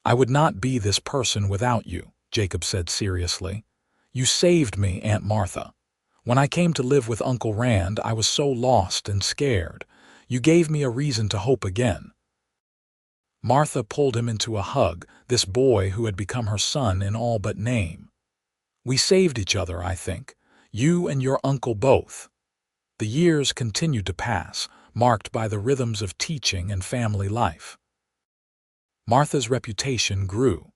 "I would not be this person without you," Jacob said seriously. "You saved me, Aunt Martha. When I came to live with Uncle Rand, I was so lost and scared. You gave me a reason to hope again." Martha pulled him into a hug, this boy who had become her son in all but name. "We saved each other, I think. You and your uncle both." The years continued to pass, marked by the rhythms of teaching and family life. Martha's reputation grew,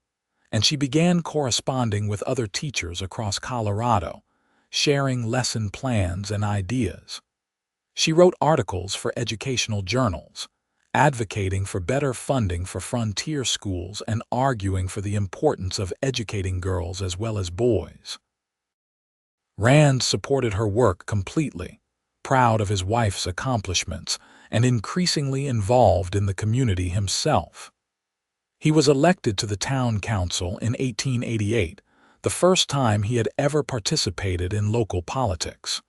and she began corresponding with other teachers across Colorado, sharing lesson plans and ideas. She wrote articles for educational journals, advocating for better funding for frontier schools and arguing for the importance of educating girls as well as boys. Rand supported her work completely, proud of his wife's accomplishments and increasingly involved in the community himself. He was elected to the town council in 1888, the first time he had ever participated in local politics.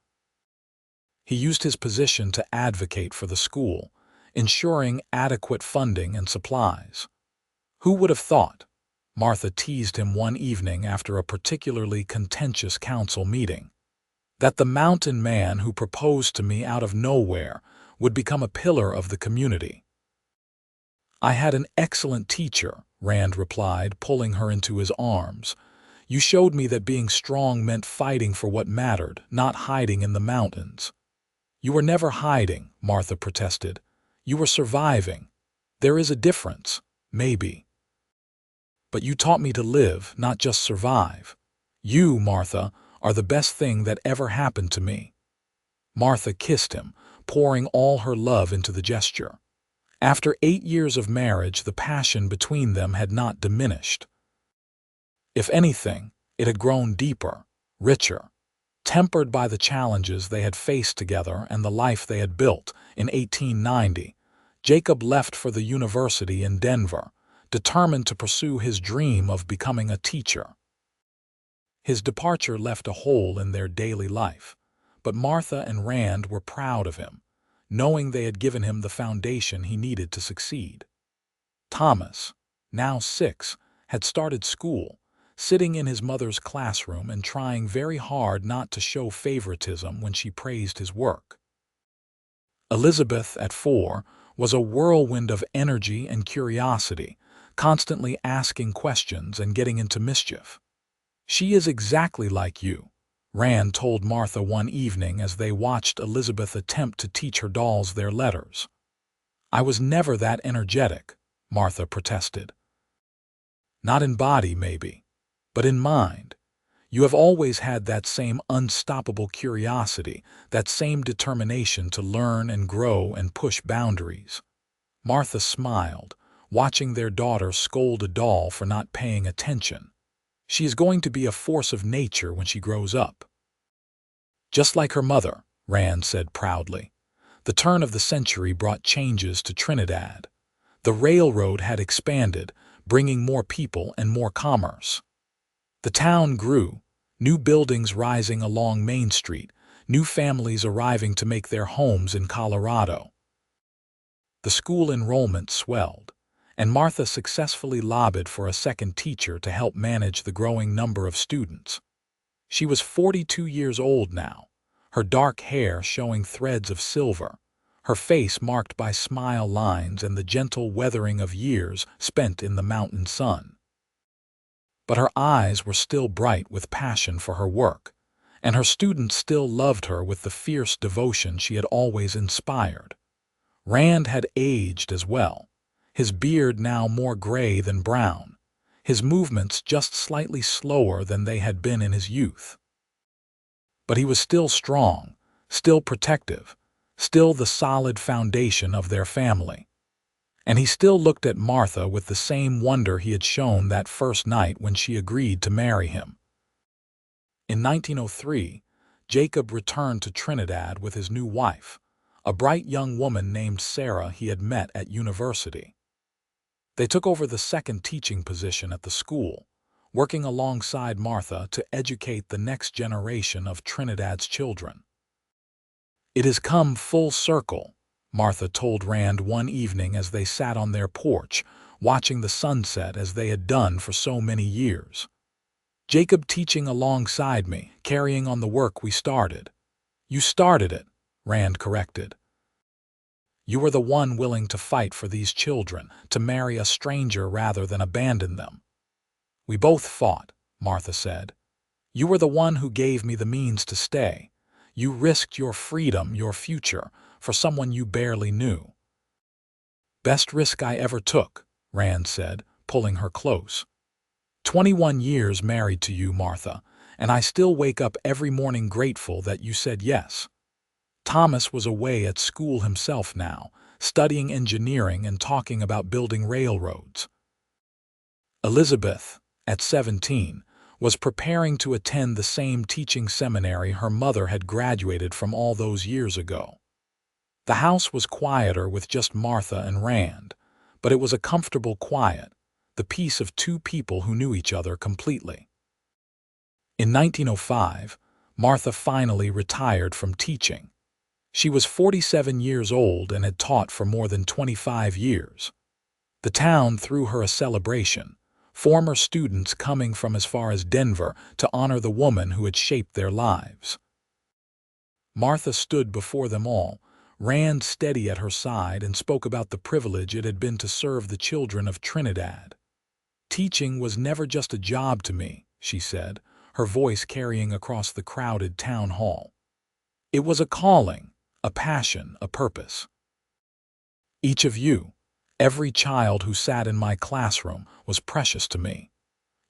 He used his position to advocate for the school, ensuring adequate funding and supplies. "Who would have thought?" Martha teased him one evening after a particularly contentious council meeting, "that the mountain man who proposed to me out of nowhere would become a pillar of the community. "I had an excellent teacher," Rand replied, pulling her into his arms. "You showed me that being strong meant fighting for what mattered, not hiding in the mountains." "You were never hiding," Martha protested. "You were surviving. There is a difference, maybe. But you taught me to live, not just survive. You, Martha, are the best thing that ever happened to me." Martha kissed him, pouring all her love into the gesture. After 8 years of marriage, the passion between them had not diminished. If anything, it had grown deeper, richer, tempered by the challenges they had faced together and the life they had built. In 1890, Jacob left for the university in Denver, determined to pursue his dream of becoming a teacher. His departure left a hole in their daily life, but Martha and Rand were proud of him, knowing they had given him the foundation he needed to succeed. Thomas, now 6, had started school, sitting in his mother's classroom and trying very hard not to show favoritism when she praised his work. Elizabeth, at 4, was a whirlwind of energy and curiosity, constantly asking questions and getting into mischief. "She is exactly like you," Rand told Martha one evening as they watched Elizabeth attempt to teach her dolls their letters. "I was never that energetic," Martha protested. "Not in body, maybe, but in mind. You have always had that same unstoppable curiosity, that same determination to learn and grow and push boundaries." Martha smiled, watching their daughter scold a doll for not paying attention. "She is going to be a force of nature when she grows up." "Just like her mother," Rand said proudly. The turn of the century brought changes to Trinidad. The railroad had expanded, bringing more people and more commerce. The town grew, new buildings rising along Main Street, new families arriving to make their homes in Colorado. The school enrollment swelled, and Martha successfully lobbied for a second teacher to help manage the growing number of students. She was 42 years old now, her dark hair showing threads of silver, her face marked by smile lines and the gentle weathering of years spent in the mountain sun. But her eyes were still bright with passion for her work, and her students still loved her with the fierce devotion she had always inspired. Rand had aged as well, his beard now more gray than brown, his movements just slightly slower than they had been in his youth. But he was still strong, still protective, still the solid foundation of their family. And he still looked at Martha with the same wonder he had shown that first night when she agreed to marry him. In 1903, Jacob returned to Trinidad with his new wife, a bright young woman named Sarah he had met at university. They took over the second teaching position at the school, working alongside Martha to educate the next generation of Trinidad's children. "It has come full circle," Martha told Rand one evening as they sat on their porch, watching the sunset as they had done for so many years. "Jacob teaching alongside me, carrying on the work we started." "You started it," Rand corrected. "You were the one willing to fight for these children, to marry a stranger rather than abandon them." "We both fought," Martha said. "You were the one who gave me the means to stay. You risked your freedom, your future, for someone you barely knew." "Best risk I ever took," Rand said, pulling her close. 21 years married to you, Martha, and I still wake up every morning grateful that you said yes." Thomas was away at school himself now, studying engineering and talking about building railroads. Elizabeth, at 17, was preparing to attend the same teaching seminary her mother had graduated from all those years ago. The house was quieter with just Martha and Rand, but it was a comfortable quiet, the peace of two people who knew each other completely. In 1905, Martha finally retired from teaching. She was 47 years old and had taught for more than 25 years. The town threw her a celebration, former students coming from as far as Denver to honor the woman who had shaped their lives. Martha stood before them all, Rand steady at her side and spoke about the privilege it had been to serve the children of Trinidad. "Teaching was never just a job to me," she said, her voice carrying across the crowded town hall. "It was a calling, a passion, a purpose. Each of you, every child who sat in my classroom, was precious to me.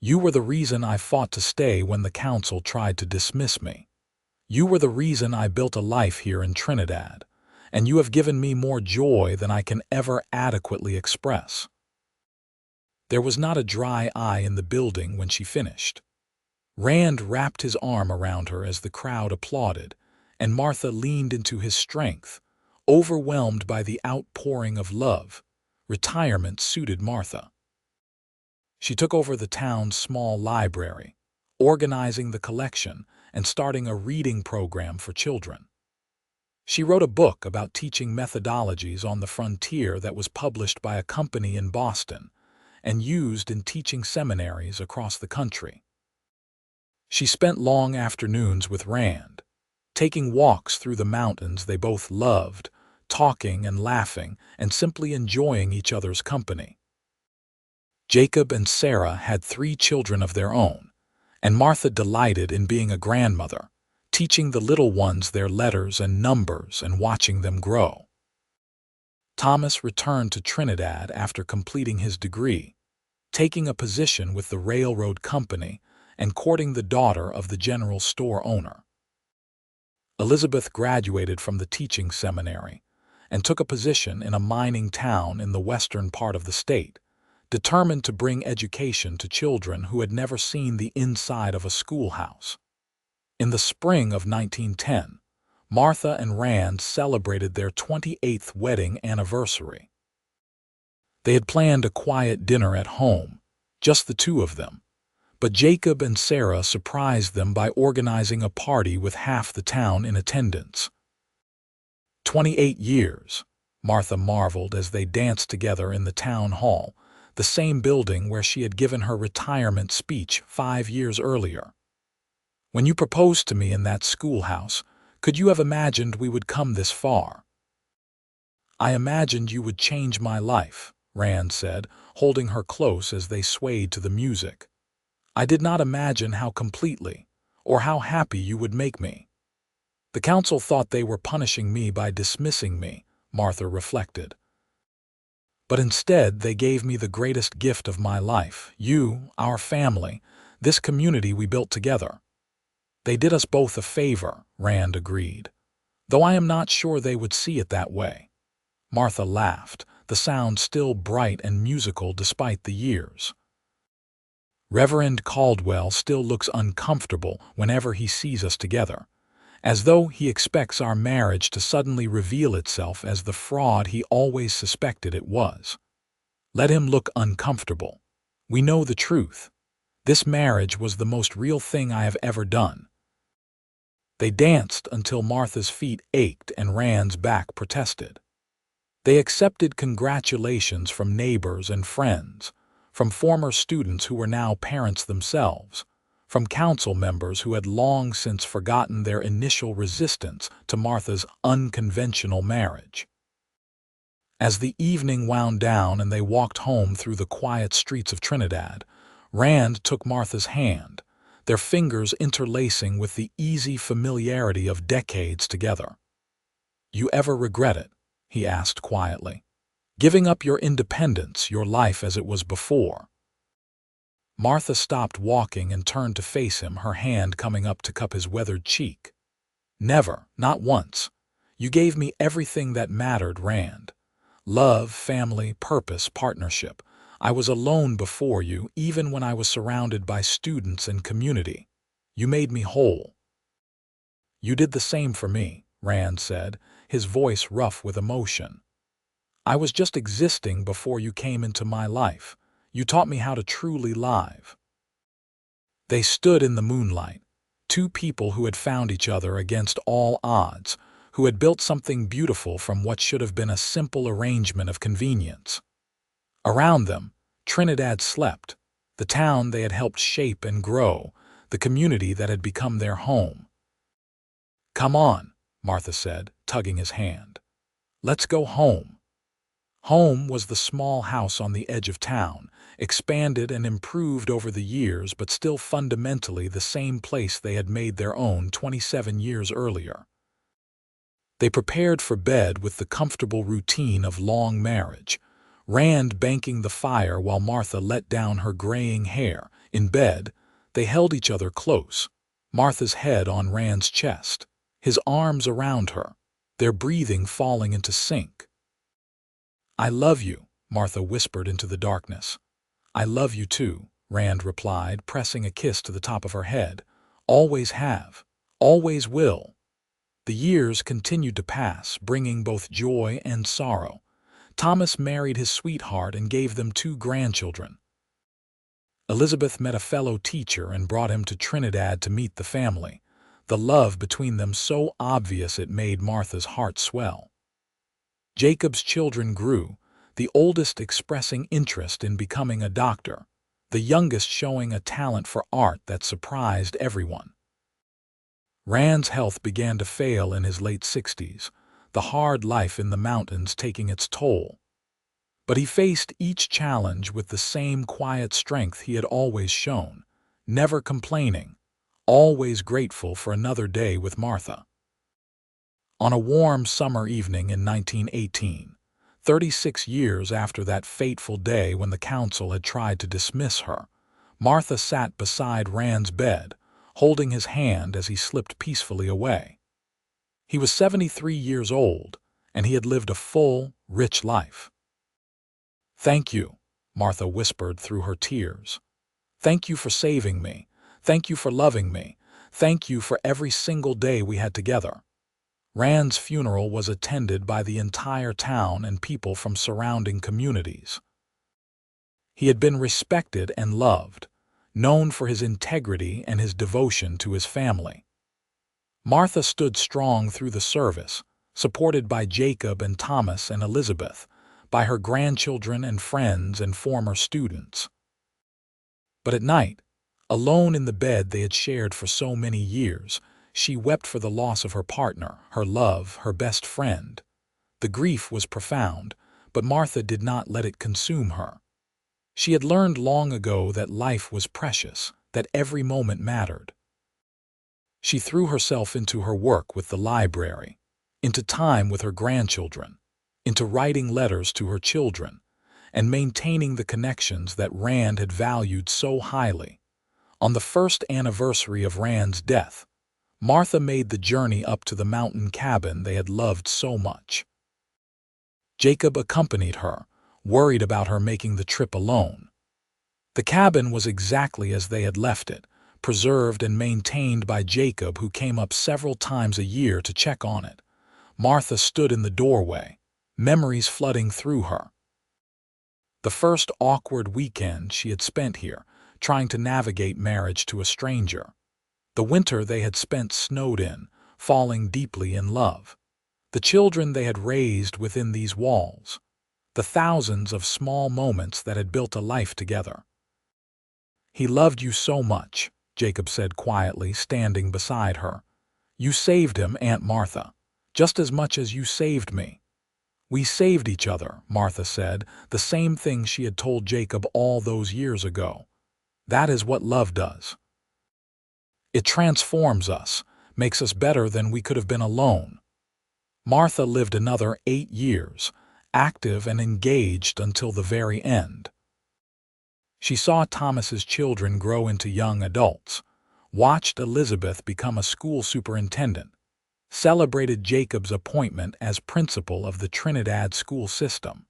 You were the reason I fought to stay when the council tried to dismiss me. You were the reason I built a life here in Trinidad, and you have given me more joy than I can ever adequately express." There was not a dry eye in the building when she finished. Rand wrapped his arm around her as the crowd applauded, and Martha leaned into his strength, overwhelmed by the outpouring of love. Retirement suited Martha. She took over the town's small library, organizing the collection and starting a reading program for children. She wrote a book about teaching methodologies on the frontier that was published by a company in Boston and used in teaching seminaries across the country. She spent long afternoons with Rand, taking walks through the mountains they both loved, talking and laughing and simply enjoying each other's company. Jacob and Sarah had 3 children of their own, and Martha delighted in being a grandmother, teaching the little ones their letters and numbers and watching them grow. Thomas returned to Trinidad after completing his degree, taking a position with the railroad company and courting the daughter of the general store owner. Elizabeth graduated from the teaching seminary and took a position in a mining town in the western part of the state, determined to bring education to children who had never seen the inside of a schoolhouse. In the spring of 1910, Martha and Rand celebrated their 28th wedding anniversary. They had planned a quiet dinner at home, just the two of them, but Jacob and Sarah surprised them by organizing a party with half the town in attendance. 28 years, Martha marveled as they danced together in the town hall, the same building where she had given her retirement speech 5 years earlier. "When you proposed to me in that schoolhouse, could you have imagined we would come this far?" "I imagined you would change my life," Rand said, holding her close as they swayed to the music. "I did not imagine how completely, or how happy you would make me." "The council thought they were punishing me by dismissing me," Martha reflected. "But instead they gave me the greatest gift of my life, you, our family, this community we built together." "They did us both a favor," Rand agreed, "though I am not sure they would see it that way." Martha laughed, the sound still bright and musical despite the years. "Reverend Caldwell still looks uncomfortable whenever he sees us together, as though he expects our marriage to suddenly reveal itself as the fraud he always suspected it was. Let him look uncomfortable. We know the truth. This marriage was the most real thing I have ever done." They danced until Martha's feet ached and Rand's back protested. They accepted congratulations from neighbors and friends, from former students who were now parents themselves, from council members who had long since forgotten their initial resistance to Martha's unconventional marriage. As the evening wound down and they walked home through the quiet streets of Trinidad, Rand took Martha's hand, their fingers interlacing with the easy familiarity of decades together. "You ever regret it?" he asked quietly. "Giving up your independence, your life as it was before?" Martha stopped walking and turned to face him, her hand coming up to cup his weathered cheek. "Never, not once. You gave me everything that mattered, Rand. Love, family, purpose, partnership. I was alone before you, even when I was surrounded by students and community. You made me whole." "You did the same for me," Rand said, his voice rough with emotion. "I was just existing before you came into my life. You taught me how to truly live." They stood in the moonlight, two people who had found each other against all odds, who had built something beautiful from what should have been a simple arrangement of convenience. Around them, Trinidad slept, the town they had helped shape and grow, the community that had become their home. "Come on," Martha said, tugging his hand. Let's go home. Home was the small house on the edge of town, expanded and improved over the years but still fundamentally the same place they had made their own 27 years earlier. They prepared for bed with the comfortable routine of long marriage, Rand banking the fire while Martha let down her graying hair. In bed, they held each other close, Martha's head on Rand's chest, his arms around her, their breathing falling into sync. "I love you," Martha whispered into the darkness. "I love you too," Rand replied, pressing a kiss to the top of her head. "Always have. Always will." The years continued to pass, bringing both joy and sorrow. Thomas married his sweetheart and gave them 2 grandchildren. Elizabeth met a fellow teacher and brought him to Trinidad to meet the family, the love between them so obvious it made Martha's heart swell. Jacob's children grew, the oldest expressing interest in becoming a doctor, the youngest showing a talent for art that surprised everyone. Rand's health began to fail in his late 60s, the hard life in the mountains taking its toll. But he faced each challenge with the same quiet strength he had always shown, never complaining, always grateful for another day with Martha. On a warm summer evening in 1918, 36 years after that fateful day when the council had tried to dismiss her, Martha sat beside Rand's bed, holding his hand as he slipped peacefully away. He was 73 years old, and he had lived a full, rich life. "Thank you," Martha whispered through her tears. "Thank you for saving me. Thank you for loving me. Thank you for every single day we had together." Rand's funeral was attended by the entire town and people from surrounding communities. He had been respected and loved, known for his integrity and his devotion to his family. Martha stood strong through the service, supported by Jacob and Thomas and Elizabeth, by her grandchildren and friends and former students. But at night, alone in the bed they had shared for so many years, she wept for the loss of her partner, her love, her best friend. The grief was profound, but Martha did not let it consume her. She had learned long ago that life was precious, that every moment mattered. She threw herself into her work with the library, into time with her grandchildren, into writing letters to her children, and maintaining the connections that Rand had valued so highly. On the first anniversary of Rand's death, Martha made the journey up to the mountain cabin they had loved so much. Jacob accompanied her, worried about her making the trip alone. The cabin was exactly as they had left it, preserved and maintained by Jacob, who came up several times a year to check on it. Martha stood in the doorway, memories flooding through her. The first awkward weekend she had spent here, trying to navigate marriage to a stranger. The winter they had spent snowed in, falling deeply in love. The children they had raised within these walls. The thousands of small moments that had built a life together. "He loved you so much," Jacob said quietly, standing beside her. "You saved him, Aunt Martha, just as much as you saved me." "We saved each other," Martha said, the same thing she had told Jacob all those years ago. "That is what love does. It transforms us, makes us better than we could have been alone." Martha lived another 8 years, active and engaged until the very end. She saw Thomas's children grow into young adults, watched Elizabeth become a school superintendent, celebrated Jacob's appointment as principal of the Trinidad school system.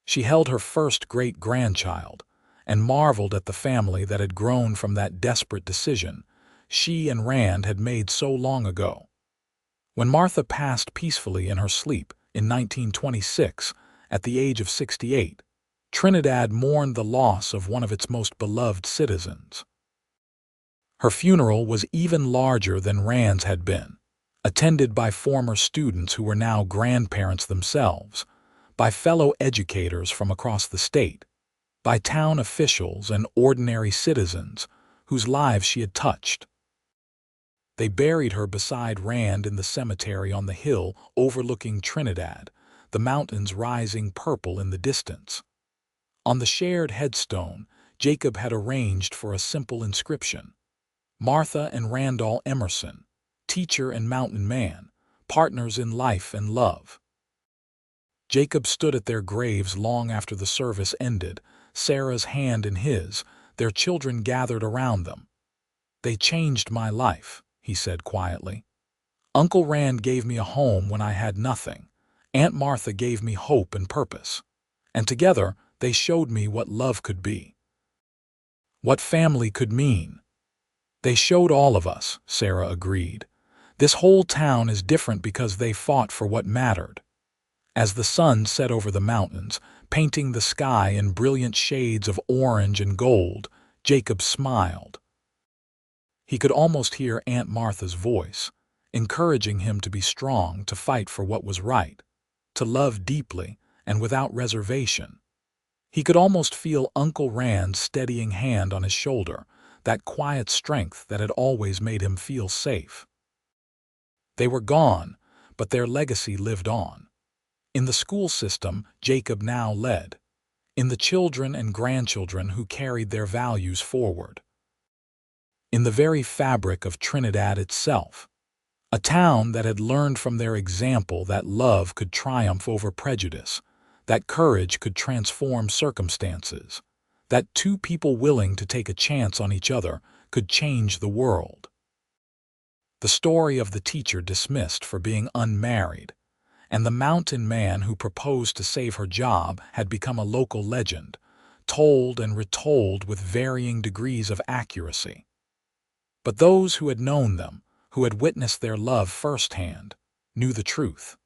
She held her first great-grandchild and marveled at the family that had grown from that desperate decision she and Rand had made so long ago. When Martha passed peacefully in her sleep in 1926, at the age of 68, Trinidad mourned the loss of one of its most beloved citizens. Her funeral was even larger than Rand's had been, attended by former students who were now grandparents themselves, by fellow educators from across the state, by town officials and ordinary citizens whose lives she had touched. They buried her beside Rand in the cemetery on the hill overlooking Trinidad, the mountains rising purple in the distance. On the shared headstone, Jacob had arranged for a simple inscription: Martha and Randall Emerson, teacher and mountain man, partners in life and love. Jacob stood at their graves long after the service ended, Sarah's hand in his, their children gathered around them. "They changed my life," he said quietly. "Uncle Rand gave me a home when I had nothing. Aunt Martha gave me hope and purpose. And together, they showed me what love could be, what family could mean." "They showed all of us," Sarah agreed. "This whole town is different because they fought for what mattered." As the sun set over the mountains, painting the sky in brilliant shades of orange and gold, Jacob smiled. He could almost hear Aunt Martha's voice, encouraging him to be strong, to fight for what was right, to love deeply and without reservation. He could almost feel Uncle Rand's steadying hand on his shoulder, that quiet strength that had always made him feel safe. They were gone, but their legacy lived on. In the school system Jacob now led, in the children and grandchildren who carried their values forward, in the very fabric of Trinidad itself, a town that had learned from their example that love could triumph over prejudice, that courage could transform circumstances, that two people willing to take a chance on each other could change the world. The story of the teacher dismissed for being unmarried, and the mountain man who proposed to save her job had become a local legend, told and retold with varying degrees of accuracy. But those who had known them, who had witnessed their love firsthand, knew the truth.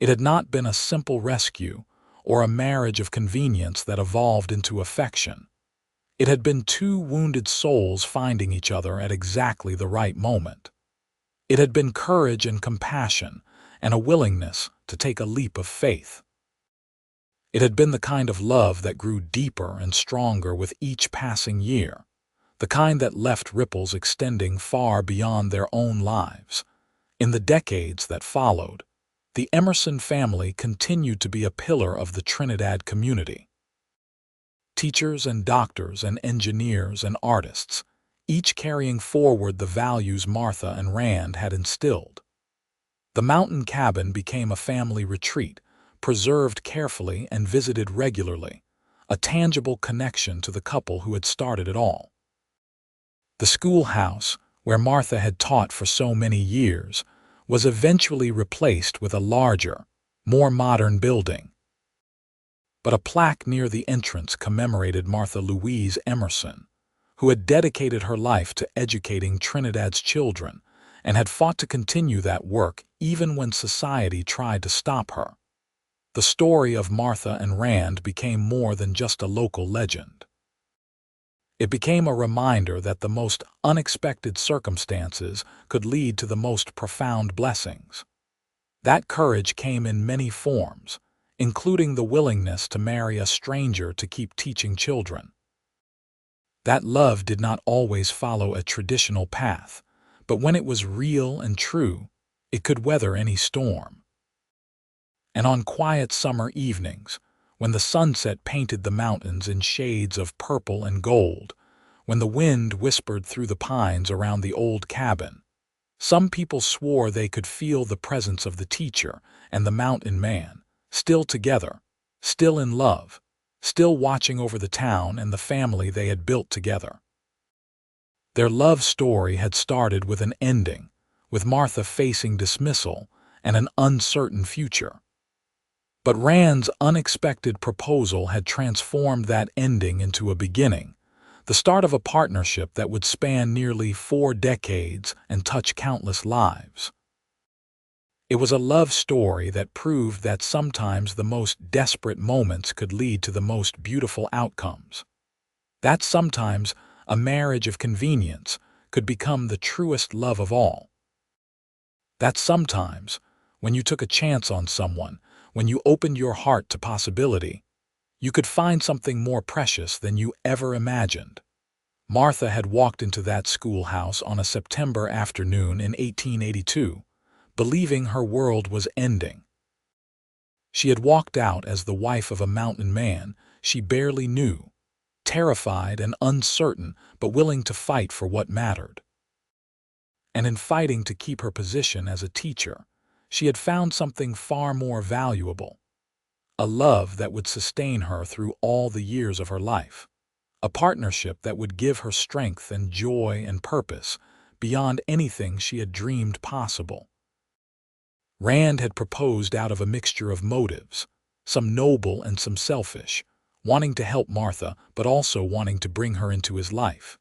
It had not been a simple rescue or a marriage of convenience that evolved into affection. It had been two wounded souls finding each other at exactly the right moment. It had been courage and compassion, and a willingness to take a leap of faith. It had been the kind of love that grew deeper and stronger with each passing year, the kind that left ripples extending far beyond their own lives. In the decades that followed, the Emerson family continued to be a pillar of the Trinidad community. Teachers and doctors and engineers and artists, each carrying forward the values Martha and Rand had instilled. The mountain cabin became a family retreat, preserved carefully and visited regularly, a tangible connection to the couple who had started it all. The schoolhouse, where Martha had taught for so many years, was eventually replaced with a larger, more modern building. But a plaque near the entrance commemorated Martha Louise Emerson, who had dedicated her life to educating Trinidad's children and had fought to continue that work even when society tried to stop her. The story of Martha and Rand became more than just a local legend. It became a reminder that the most unexpected circumstances could lead to the most profound blessings. That courage came in many forms, including the willingness to marry a stranger to keep teaching children. That love did not always follow a traditional path, but when it was real and true, it could weather any storm. And on quiet summer evenings, when the sunset painted the mountains in shades of purple and gold, when the wind whispered through the pines around the old cabin, some people swore they could feel the presence of the teacher and the mountain man, still together, still in love, still watching over the town and the family they had built together. Their love story had started with an ending, with Martha facing dismissal and an uncertain future. But Rand's unexpected proposal had transformed that ending into a beginning, the start of a partnership that would span nearly 4 decades and touch countless lives. It was a love story that proved that sometimes the most desperate moments could lead to the most beautiful outcomes. That sometimes a marriage of convenience could become the truest love of all. That sometimes, when you took a chance on someone, when you opened your heart to possibility, you could find something more precious than you ever imagined. Martha had walked into that schoolhouse on a September afternoon in 1882, believing her world was ending. She had walked out as the wife of a mountain man she barely knew, terrified and uncertain, but willing to fight for what mattered. And in fighting to keep her position as a teacher, she had found something far more valuable, a love that would sustain her through all the years of her life, a partnership that would give her strength and joy and purpose beyond anything she had dreamed possible. Rand had proposed out of a mixture of motives, some noble and some selfish, wanting to help Martha but also wanting to bring her into his life.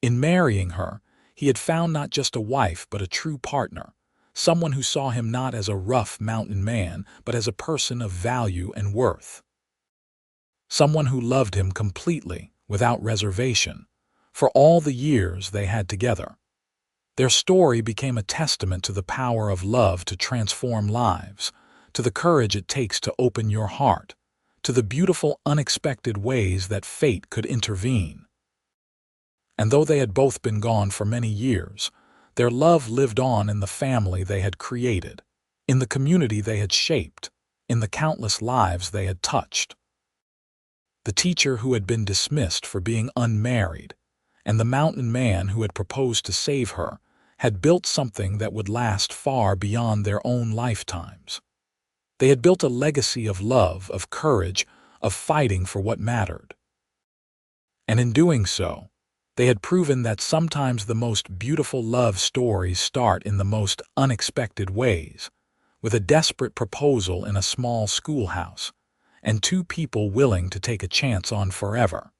In marrying her, he had found not just a wife but a true partner, someone who saw him not as a rough mountain man but as a person of value and worth. Someone who loved him completely, without reservation, for all the years they had together. Their story became a testament to the power of love to transform lives, to the courage it takes to open your heart, to the beautiful, unexpected ways that fate could intervene. And though they had both been gone for many years, their love lived on in the family they had created, in the community they had shaped, in the countless lives they had touched. The teacher who had been dismissed for being unmarried, and the mountain man who had proposed to save her, had built something that would last far beyond their own lifetimes. They had built a legacy of love, of courage, of fighting for what mattered. And in doing so, they had proven that sometimes the most beautiful love stories start in the most unexpected ways, with a desperate proposal in a small schoolhouse, and two people willing to take a chance on forever.